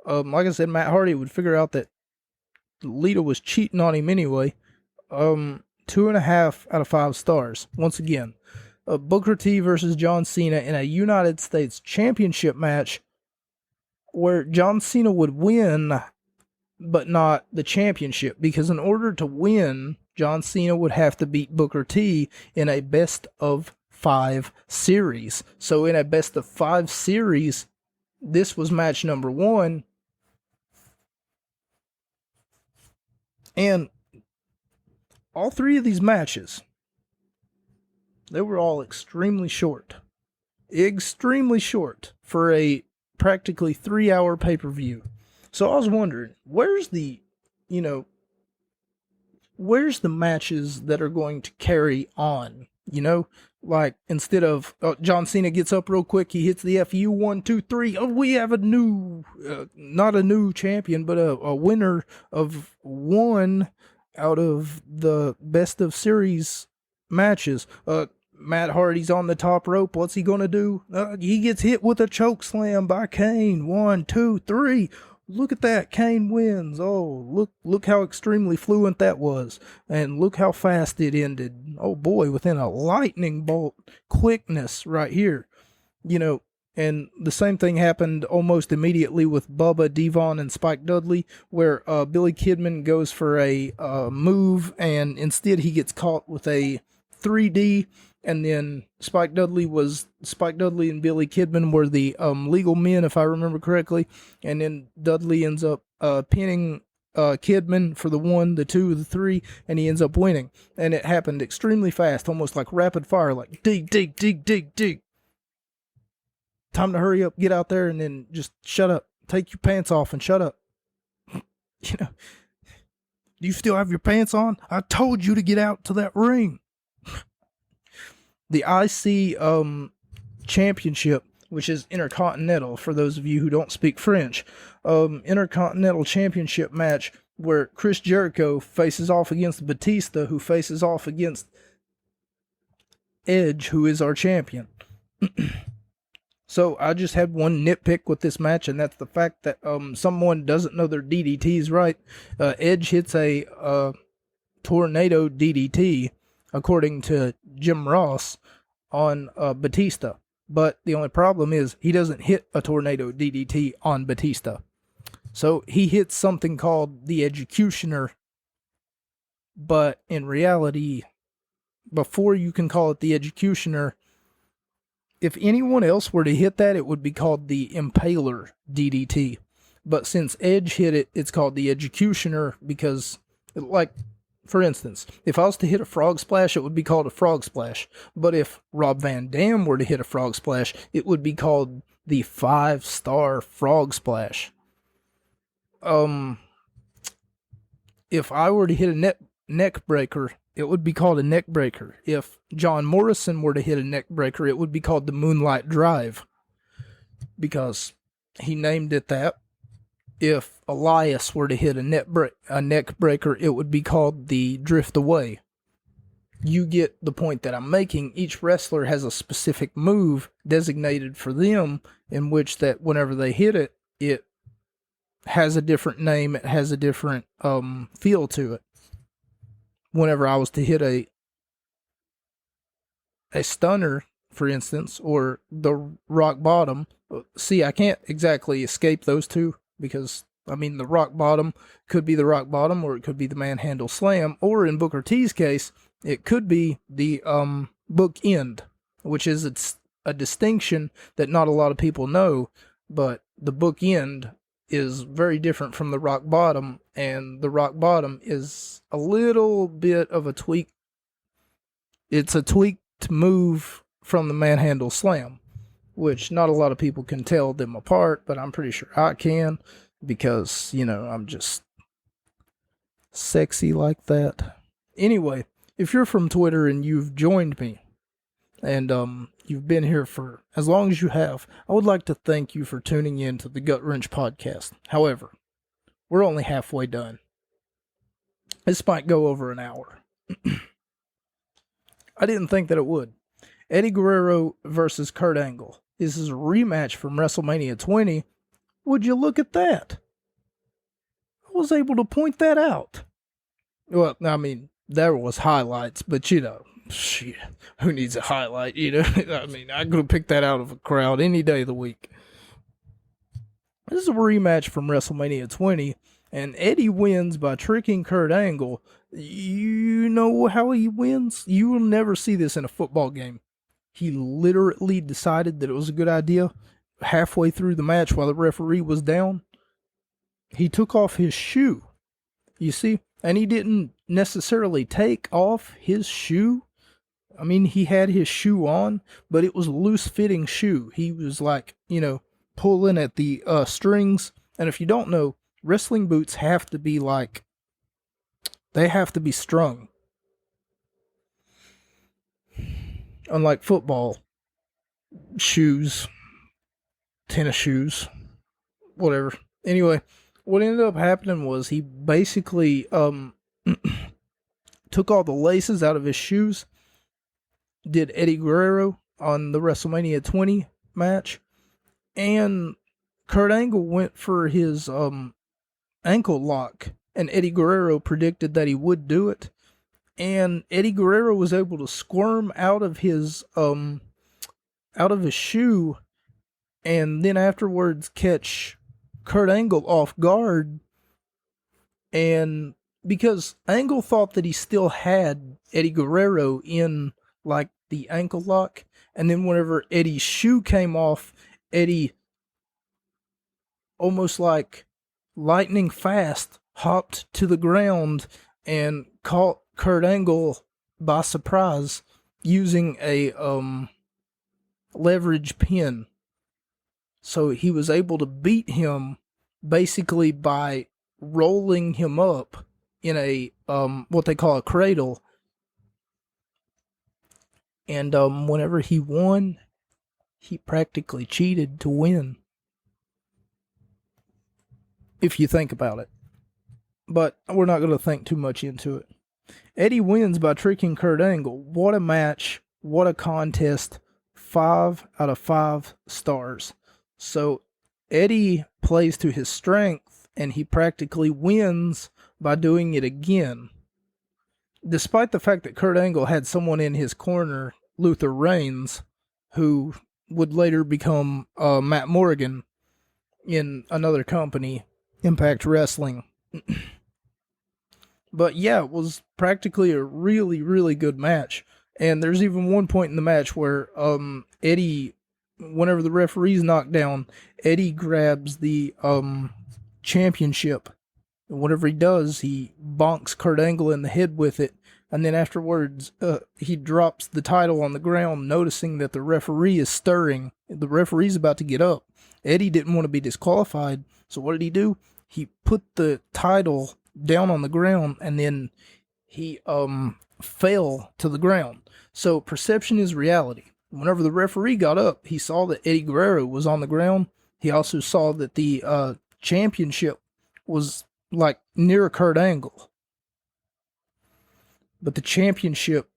Like I said, Matt Hardy would figure out that Lita was cheating on him anyway. 2.5 out of 5 stars. Once again, Booker T versus John Cena in a United States Championship match where John Cena would win, but not the championship, because in order to win, John Cena would have to beat Booker T in a best of 5 series. So in a best of 5 series, this was match number 1. And all 3 of these matches, they were all extremely short. Extremely short for a practically 3-hour pay-per-view. So I was wondering, where's the matches that are going to carry on? Like, instead of John Cena gets up real quick, he hits the FU 1, 2, 3. Oh, we have a new, not a new champion, but a winner of 1 out of the best of series matches. Matt Hardy's on the top rope. What's he gonna do? He gets hit with a choke slam by Kane. 1, 2, 3. Look at that. Kane wins. Oh, look how extremely fluent that was. And look how fast it ended. Oh boy, within a lightning bolt quickness right here. And the same thing happened almost immediately with Bubba, Devon, and Spike Dudley, where Billy Kidman goes for a move, and instead he gets caught with a 3D. And then Spike Dudley and Billy Kidman were the legal men, if I remember correctly. And then Dudley ends up pinning Kidman for the 1, the 2, the 3, and he ends up winning. And it happened extremely fast, almost like rapid fire, like dig, dig, dig, dig, dig. Time to hurry up, get out there, and then just shut up. Take your pants off and shut up. Do you still have your pants on? I told you to get out to that ring. The IC Championship, which is Intercontinental for those of you who don't speak French, Intercontinental Championship match where Chris Jericho faces off against Batista, who faces off against Edge, who is our champion. So I just had one nitpick with this match, and that's the fact that someone doesn't know their DDTs right. Edge hits a tornado DDT, according to Jim Ross, on Batista. But the only problem is he doesn't hit a tornado DDT on Batista. So he hits something called the Executioner. But in reality, before you can call it the Executioner, if anyone else were to hit that, it would be called the Impaler DDT. But since Edge hit it, it's called the Executioner because, like, for instance, if I was to hit a frog splash, it would be called a frog splash. But if Rob Van Dam were to hit a frog splash, it would be called the 5-star frog splash. If I were to hit a neck breaker, it would be called a neck breaker. If John Morrison were to hit a neck breaker, it would be called the Moonlight Drive, because he named it that. If Elias were to hit a neck breaker, it would be called the Drift Away. You get the point that I'm making. Each wrestler has a specific move designated for them, in which that whenever they hit it, it has a different name, it has a different feel to it. whenever I was to hit a stunner, for instance, or the rock bottom. See, I can't exactly escape those two because, I mean, the rock bottom could be the rock bottom, or it could be the manhandle slam, or in Booker T's case, it could be the book end, which is a distinction that not a lot of people know, but the book end is very different from the rock bottom, and the rock bottom is a little bit of a tweak. It's a tweaked move from the manhandle slam, which not a lot of people can tell them apart, but I'm pretty sure I can because, I'm just sexy like that. Anyway, if you're from Twitter and you've joined me, and you've been here for as long as you have, I would like to thank you for tuning in to the Gut Wrench podcast. However, we're only halfway done. This might go over an hour. I didn't think that it would. Eddie Guerrero versus Kurt Angle. This is a rematch from WrestleMania 20. Would you look at that? I was able to point that out. Well, I mean, there was highlights, but shit, who needs a highlight, I mean, I could have picked that out of a crowd any day of the week. This is a rematch from WrestleMania 20, and Eddie wins by tricking Kurt Angle. You know how he wins? You will never see this in a football game. He literally decided that it was a good idea halfway through the match while the referee was down. He took off his shoe, you see? And he didn't necessarily take off his shoe. I mean, he had his shoe on, but it was a loose-fitting shoe. He was like, pulling at the strings. And if you don't know, wrestling boots have to be they have to be strung. Unlike football shoes, tennis shoes, whatever. Anyway, what ended up happening was he basically took all the laces out of his shoes, did Eddie Guerrero on the WrestleMania 20 match, and Kurt Angle went for his ankle lock, and Eddie Guerrero predicted that he would do it, and Eddie Guerrero was able to squirm out of his shoe, and then afterwards catch Kurt Angle off guard, and because Angle thought that he still had Eddie Guerrero in the ankle lock, and then whenever Eddie's shoe came off, Eddie almost like lightning fast hopped to the ground and caught Kurt Angle by surprise using a leverage pin. So he was able to beat him basically by rolling him up in a what they call a cradle. And whenever he won, he practically cheated to win, if you think about it. But we're not going to think too much into it. Eddie wins by tricking Kurt Angle. What a match. What a contest. 5 out of 5 stars. So Eddie plays to his strength, and he practically wins by doing it again. Despite the fact that Kurt Angle had someone in his corner, Luther Reigns, who would later become Matt Morgan in another company, Impact Wrestling. But yeah, it was practically a really, really good match. And there's even one point in the match where Eddie, whenever the referee's knocked down, Eddie grabs the championship. And whenever he does, he bonks Kurt Angle in the head with it. And then afterwards, he drops the title on the ground, noticing that the referee is stirring. The referee's about to get up. Eddie didn't want to be disqualified. So what did he do? He put the title down on the ground, and then he fell to the ground. So perception is reality. Whenever the referee got up, he saw that Eddie Guerrero was on the ground. He also saw that the championship was near Kurt Angle. But the championship,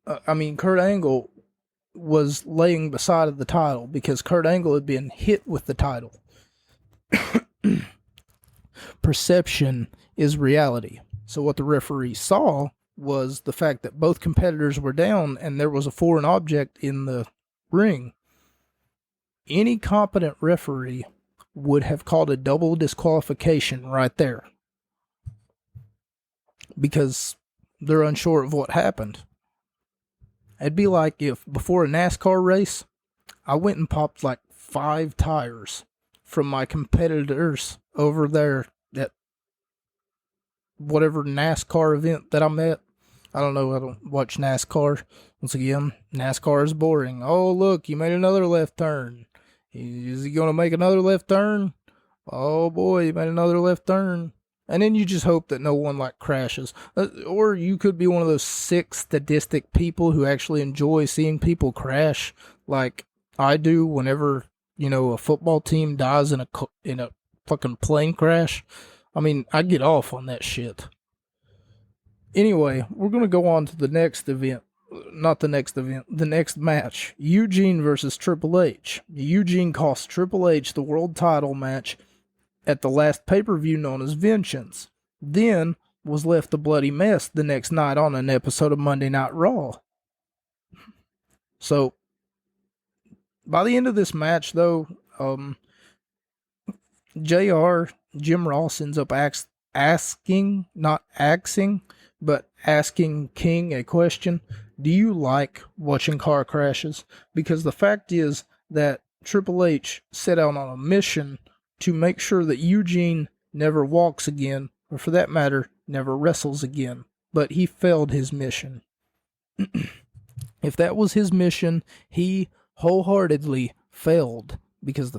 Kurt Angle was laying beside of the title because Kurt Angle had been hit with the title. Perception is reality. So what the referee saw was the fact that both competitors were down and there was a foreign object in the ring. Any competent referee would have called a double disqualification right there because they're unsure of what happened. It'd be like if before a NASCAR race, I went and popped like 5 tires from my competitors over there at whatever NASCAR event that I'm at. I don't know, I don't watch NASCAR. Once again, NASCAR is boring. Oh, look, you made another left turn. Is he going to make another left turn? Oh boy, you made another left turn. And then you just hope that no one like crashes. Or you could be one of those sick sadistic people who actually enjoy seeing people crash, like I do whenever, a football team dies in a fucking plane crash. I mean, I get off on that shit. Anyway, we're going to go on to the next event. Not the next event, the next match. Eugene versus Triple H. Eugene cost Triple H the world title match at the last pay-per-view known as Vengeance. Then was left a bloody mess the next night on an episode of Monday Night Raw. So, by the end of this match, though, Jim Ross ends up asking King a question. Do you like watching car crashes? Because the fact is that Triple H set out on a mission to make sure that Eugene never walks again, or for that matter, never wrestles again. But he failed his mission. If that was his mission, he wholeheartedly failed. Because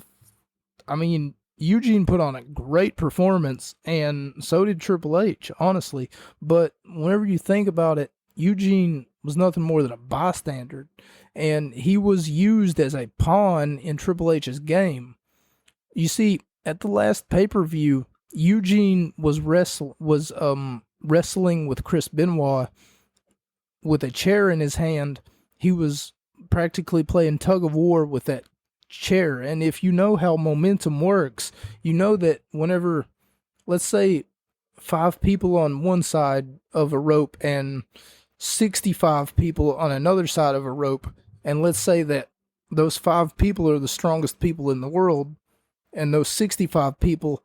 Eugene put on a great performance, and so did Triple H, honestly. But whenever you think about it, Eugene was nothing more than a bystander, and he was used as a pawn in Triple H's game. You see, at the last pay-per-view, Eugene was wrestling with Chris Benoit with a chair in his hand. He was practically playing tug of war with that chair. And if you know how momentum works, you know that whenever, let's say, 5 people on one side of a rope and 65 people on another side of a rope, and let's say that those 5 people are the strongest people in the world, and those 65 people,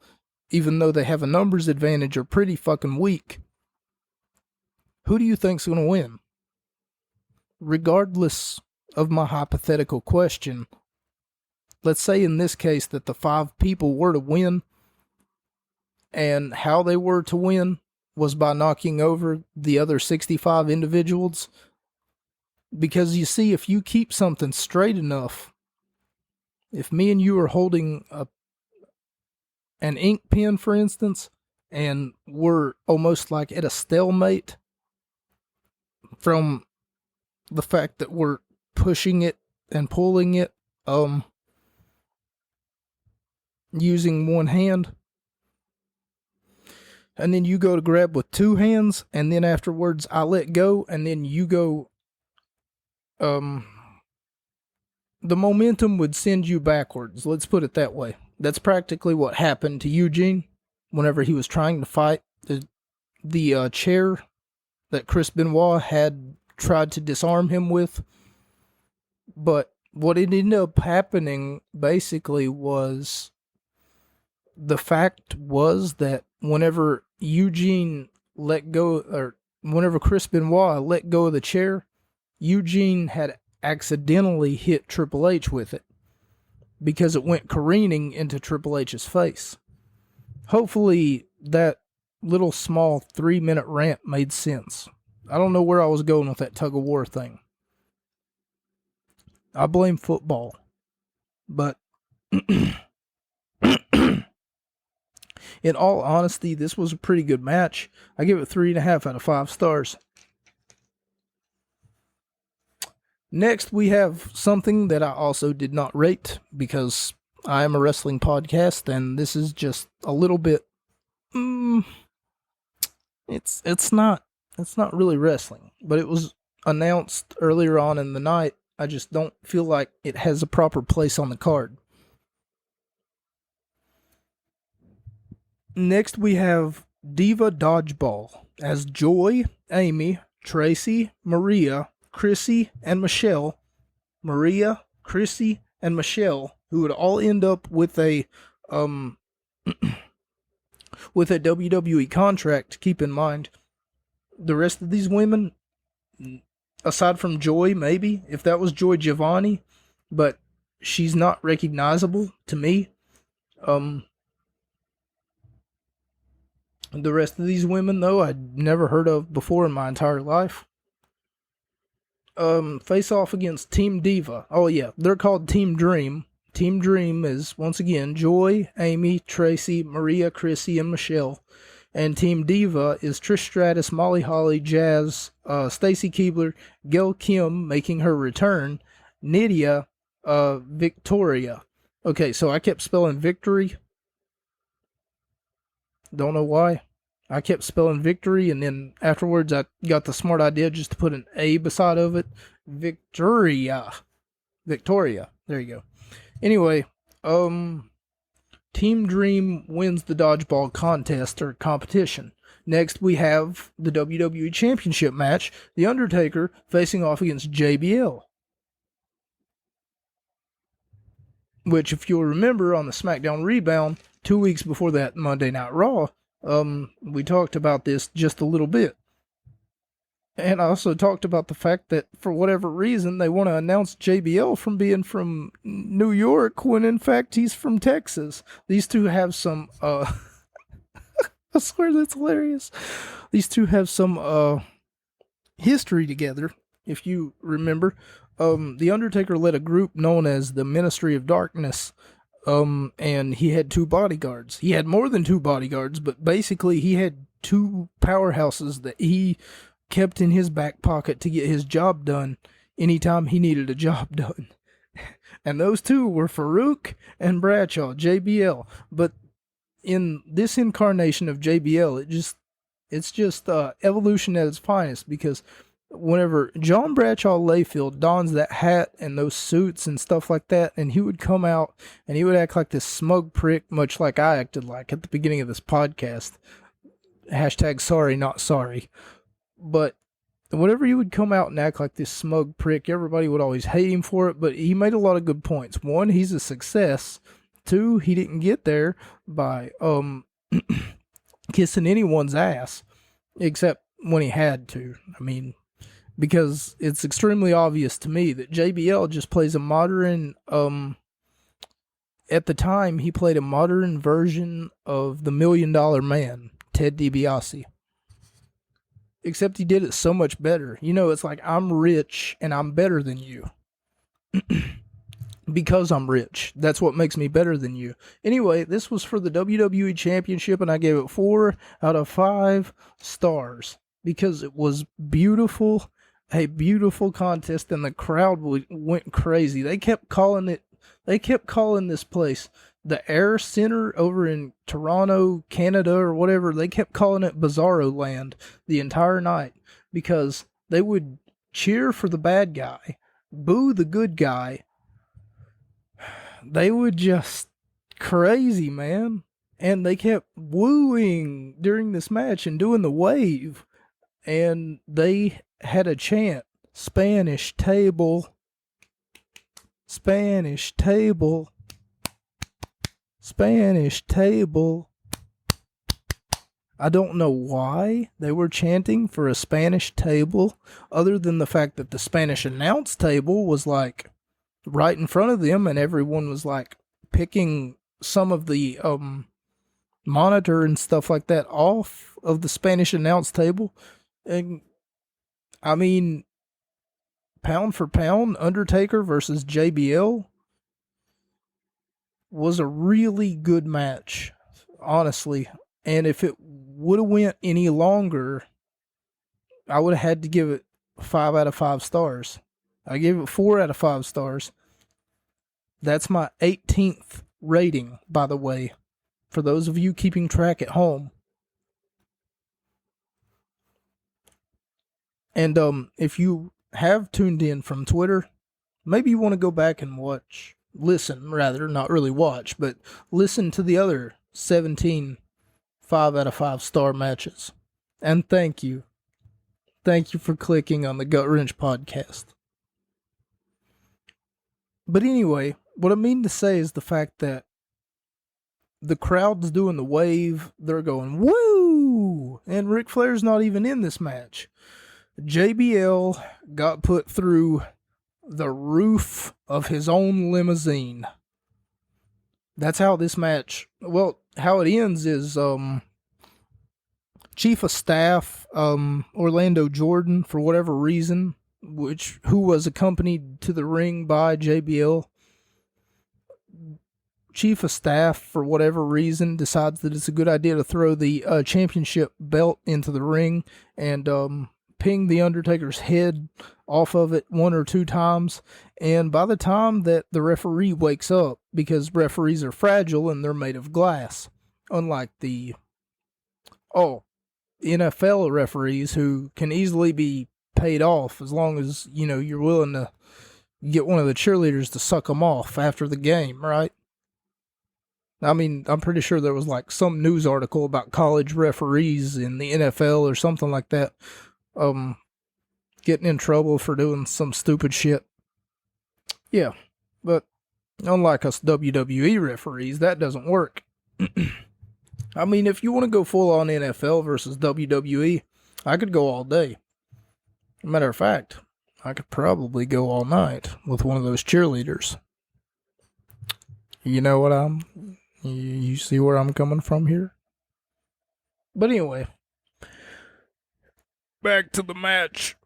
even though they have a numbers advantage, are pretty fucking weak. Who do you think's going to win? Regardless of my hypothetical question, let's say in this case that the 5 people were to win, and how they were to win was by knocking over the other 65 individuals. Because you see, if you keep something straight enough, if me and you are holding an ink pen, for instance, and we're almost like at a stalemate from the fact that we're pushing it and pulling it, using one hand, and then you go to grab with 2 hands, and then afterwards I let go, and then you go, the momentum would send you backwards. Let's put it that way. That's practically what happened to Eugene whenever he was trying to fight the chair that Chris Benoit had tried to disarm him with. But what ended up happening basically was, the fact was that whenever Eugene let go, or whenever Chris Benoit let go of the chair, Eugene had accidentally hit Triple H with it because it went careening into Triple H's face. Hopefully that little small 3-minute rant made sense. I don't know where I was going with that tug of war thing. I blame football. But in all honesty, this was a pretty good match. I give it 3.5 out of 5 stars. Next, we have something that I also did not rate because I am a wrestling podcast, and this is just a little bit. It's not really wrestling, but it was announced earlier on in the night. I just don't feel like it has a proper place on the card. Next, we have Diva Dodgeball as Joy, Amy, Tracy, Maria, Chrissy, and Michelle. Maria, Chrissy, and Michelle, who would all end up with a with a WWE contract. Keep in mind, the rest of these women, aside from Joy, maybe if that was Joy Giovanni, but she's not recognizable to me. The rest of these women, though, I'd never heard of before in my entire life. Face off against Team Diva. Oh yeah, they're called Team Dream. Team Dream is, once again, Joy, Amy, Tracy, Maria, Chrissy, and Michelle. And Team Diva is Trish Stratus, Molly Holly, Jazz, Stacy Keibler, Gail Kim making her return, Nydia, Victoria. Okay, so I kept spelling victory. Don't know why. I kept spelling victory, and then afterwards I got the smart idea just to put an A beside of it. Victoria. There you go. Anyway, Team Dream wins the dodgeball contest or competition. Next, we have the WWE Championship match. The Undertaker facing off against JBL. Which, if you'll remember, on the SmackDown Rebound, 2 weeks before that Monday Night Raw, we talked about this just a little bit. And I also talked about the fact that, for whatever reason, they want to announce JBL from being from New York when, in fact, he's from Texas. These two have some, I swear that's hilarious. These two have some, history together, if you remember. The Undertaker led a group known as the Ministry of Darkness, and he had 2 bodyguards. He had more than 2 bodyguards, but basically he had 2 powerhouses that he kept in his back pocket to get his job done anytime he needed a job done. And those 2 were Farouk and Bradshaw, JBL. But in this incarnation of JBL, it's just evolution at its finest, because whenever John Bradshaw Layfield dons that hat and those suits and stuff like that, and he would come out and he would act like this smug prick, much like I acted like at the beginning of this podcast. Hashtag sorry, not sorry. But whenever he would come out and act like this smug prick, everybody would always hate him for it, but he made a lot of good points. 1, he's a success. 2, he didn't get there by kissing anyone's ass, except when he had to. I mean, because it's extremely obvious to me that JBL just plays a modern, at the time, he played a modern version of the $1 Million Man, Ted DiBiase. Except he did it so much better. You know, it's like, I'm rich and I'm better than you. Because I'm rich. That's what makes me better than you. Anyway, this was for the WWE Championship, and I gave it 4 out of 5 stars. Because it was beautiful. A beautiful contest, and the crowd went crazy. They kept calling this place the Air Center over in Toronto, Canada, or whatever. They kept calling it Bizarro Land the entire night, because they would cheer for the bad guy, boo the good guy. They would just crazy, man. And they kept wooing during this match and doing the wave. And they had a chant, Spanish table, Spanish table, Spanish table. I don't know why they were chanting for a Spanish table, other than the fact that the Spanish announce table was like right in front of them, and everyone was like picking some of the monitor and stuff like that off of the Spanish announce table. And I mean, pound for pound, Undertaker versus JBL was a really good match, honestly. And if it would have went any longer, I would have had to give it 5 out of 5 stars. I gave it 4 out of 5 stars. That's my 18th rating, by the way, for those of you keeping track at home. And if you have tuned in from Twitter, maybe you want to go back and listen, not really watch, but listen to the other 17 5 out of 5 star matches. And thank you. Thank you for clicking on the Gut Wrench podcast. But anyway, what I mean to say is the fact that the crowd's doing the wave. They're going, woo! And Ric Flair's not even in this match. JBL got put through the roof of his own limousine. That's how this match, well, how it ends is, Chief of Staff, Orlando Jordan, for whatever reason, who was accompanied to the ring by JBL, Chief of Staff, for whatever reason, decides that it's a good idea to throw the championship belt into the ring and ping the Undertaker's head off of it 1 or 2 times. And by the time that the referee wakes up, because referees are fragile and they're made of glass, unlike the NFL referees who can easily be paid off as long as, you're willing to get one of the cheerleaders to suck them off after the game, right? I mean, I'm pretty sure there was like some news article about college referees in the NFL or something like that, getting in trouble for doing some stupid shit. Yeah, but unlike us WWE referees, that doesn't work. I mean, if you want to go full on NFL versus WWE, I could go all day. Matter of fact, I could probably go all night with one of those cheerleaders. You know what you see where I'm coming from here? But anyway, back to the match.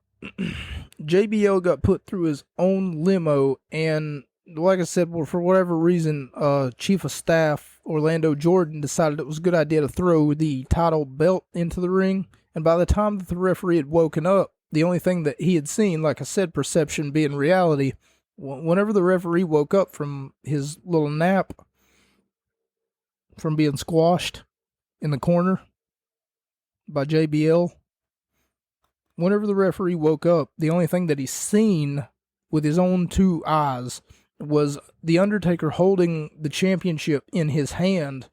JBL got put through his own limo, and like I said, for whatever reason, Chief of Staff Orlando Jordan decided it was a good idea to throw the title belt into the ring. And by the time that the referee had woken up, the only thing that he had seen, like I said, perception being reality, whenever the referee woke up from his little nap, from being squashed in the corner by JBL, whenever the referee woke up, the only thing that he seen with his own 2 eyes was The Undertaker holding the championship in his hand,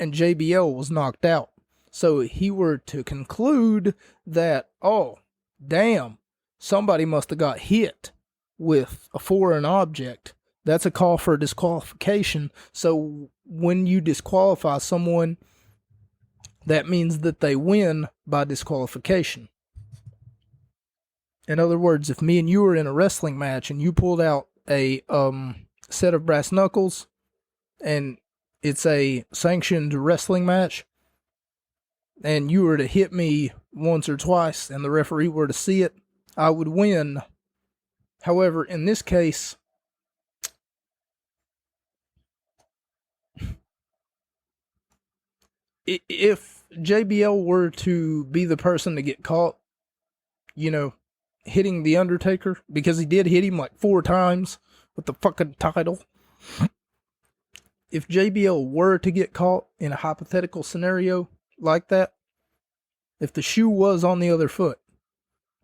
and JBL was knocked out. So he were to conclude that, oh, damn, somebody must have got hit with a foreign object. That's a call for disqualification. So when you disqualify someone, that means that they win by disqualification. In other words, if me and you were in a wrestling match and you pulled out a set of brass knuckles and it's a sanctioned wrestling match, and you were to hit me once or twice and the referee were to see it, I would win. However, in this case, if JBL were to be the person to get caught, hitting The Undertaker, because he did hit him like 4 times with the fucking title. If JBL were to get caught in a hypothetical scenario like that, if the shoe was on the other foot,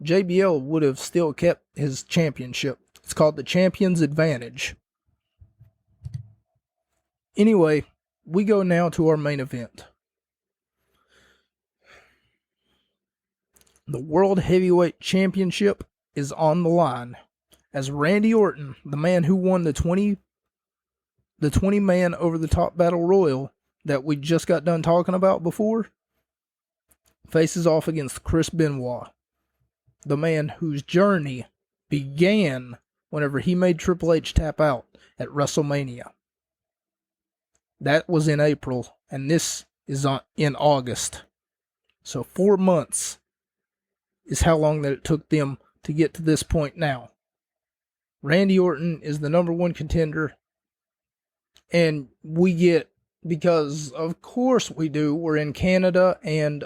JBL would have still kept his championship. It's called the Champion's Advantage. Anyway, we go now to our main event. The World Heavyweight Championship is on the line as Randy Orton, the man who won the 20-man over-the-top battle royal that we just got done talking about before, faces off against Chris Benoit, the man whose journey began whenever he made Triple H tap out at WrestleMania. That was in April, and this is in August. So 4 months is how long that it took them to get to this point now. Randy Orton is the number 1 contender. And we get, because of course we do, we're in Canada and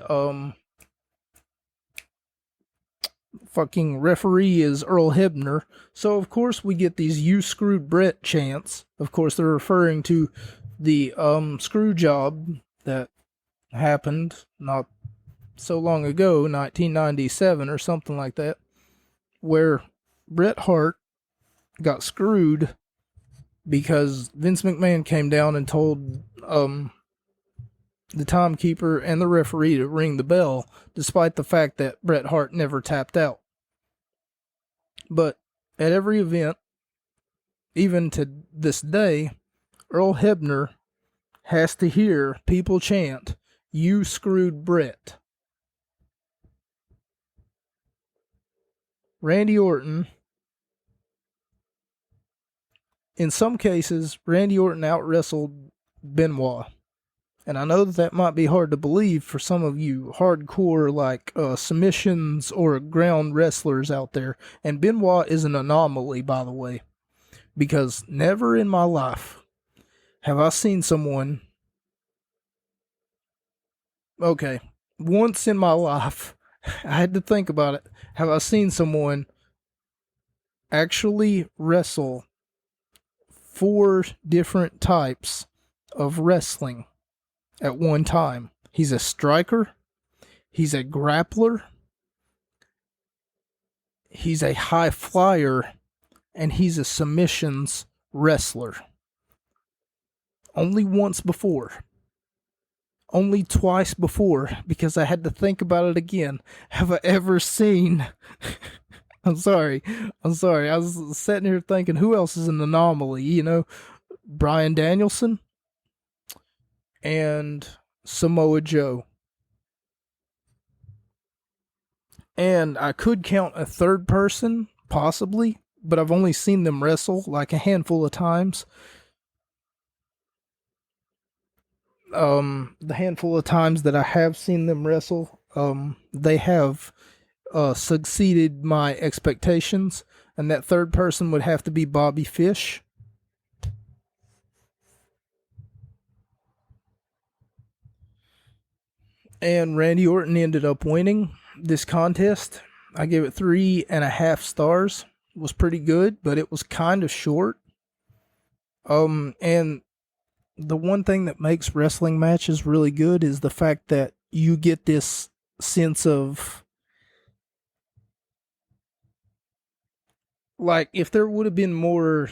fucking referee is Earl Hebner. So of course we get these "you screwed Brett" chants. Of course they're referring to the screw job that happened not so long ago, 1997 or something like that, where Bret Hart got screwed because Vince McMahon came down and told the timekeeper and the referee to ring the bell, despite the fact that Bret Hart never tapped out. But at every event, even to this day, Earl Hebner has to hear people chant, "You screwed Bret." Randy Orton, in some cases, Randy Orton out-wrestled Benoit. And I know that might be hard to believe for some of you hardcore, like, submissions or ground wrestlers out there. And Benoit is an anomaly, by the way. Because never in my life have I seen someone... Okay, once in my life, I had to think about it, have I seen someone actually wrestle 4 different types of wrestling at one time. He's a striker, he's a grappler, he's a high flyer, and he's a submissions wrestler. Only once before. Only twice before, because I had to think about it again. Have I ever seen... I'm sorry. I was sitting here thinking, who else is an anomaly? You know, Bryan Danielson and Samoa Joe. And I could count a third person, possibly, but I've only seen them wrestle like a handful of times. The handful of times that I have seen them wrestle, they have succeeded my expectations, and that third person would have to be Bobby Fish. And Randy Orton ended up winning this contest. I gave it 3.5 stars. It was pretty good, but it was kind of short. And the one thing that makes wrestling matches really good is the fact that you get this sense of, like, if there would have been more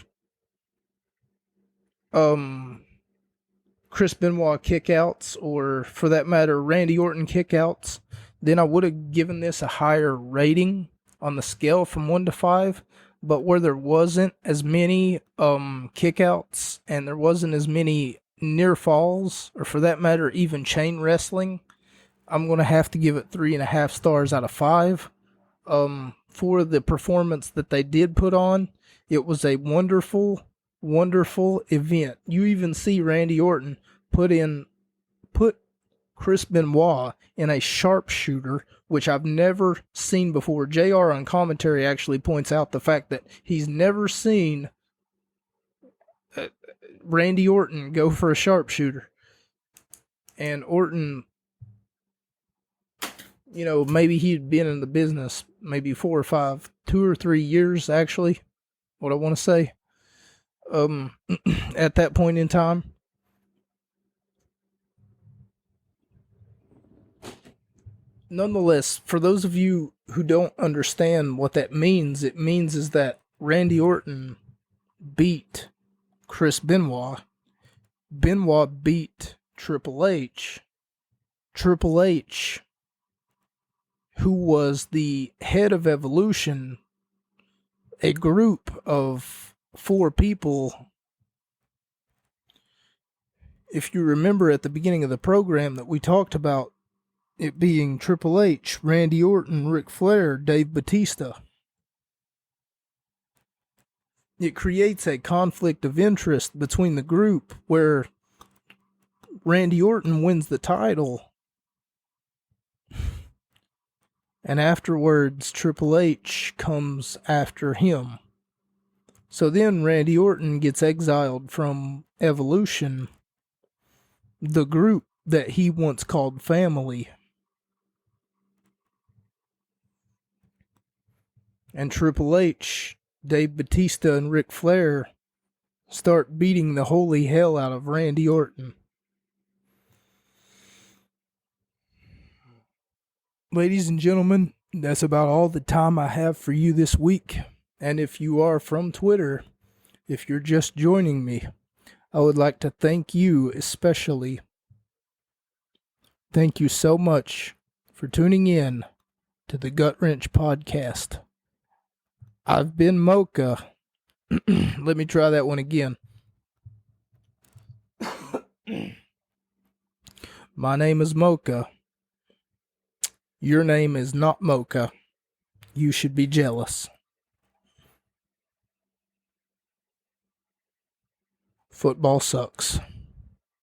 Chris Benoit kickouts, or for that matter Randy Orton kickouts, then I would have given this a higher rating on the scale from 1 to 5. But where there wasn't as many kickouts, and there wasn't as many near falls, or for that matter even chain wrestling, I'm going to have to give it 3.5 stars out of 5. For the performance that they did put on, it was a wonderful, wonderful event. You even see Randy Orton put Chris Benoit in a sharpshooter, which I've never seen before. JR on commentary actually points out the fact that he's never seen Randy Orton go for a sharpshooter. And Orton, you know, maybe he'd been in the business maybe 4 or 5, 2 or 3 years, actually, what I want to say, at that point in time. Nonetheless, for those of you who don't understand what that means, it means is that Randy Orton beat Chris Benoit. Benoit beat Triple H. Triple H, who was the head of Evolution, a group of 4 people. If you remember at the beginning of the program that we talked about it being Triple H, Randy Orton, Ric Flair, Dave Batista. It creates a conflict of interest between the group where Randy Orton wins the title, and afterwards Triple H comes after him. So then Randy Orton gets exiled from Evolution, the group that he once called family. And Triple H, Dave Batista, and Ric Flair start beating the holy hell out of Randy Orton. Ladies and gentlemen, that's about all the time I have for you this week. And if you are from Twitter, if you're just joining me, I would like to thank you especially Thank you so much for tuning in to the Gut Wrench Podcast. I've been Mocha. Let me try that one again. My name is Mocha. Your name is not Mocha. You should be jealous. Football sucks.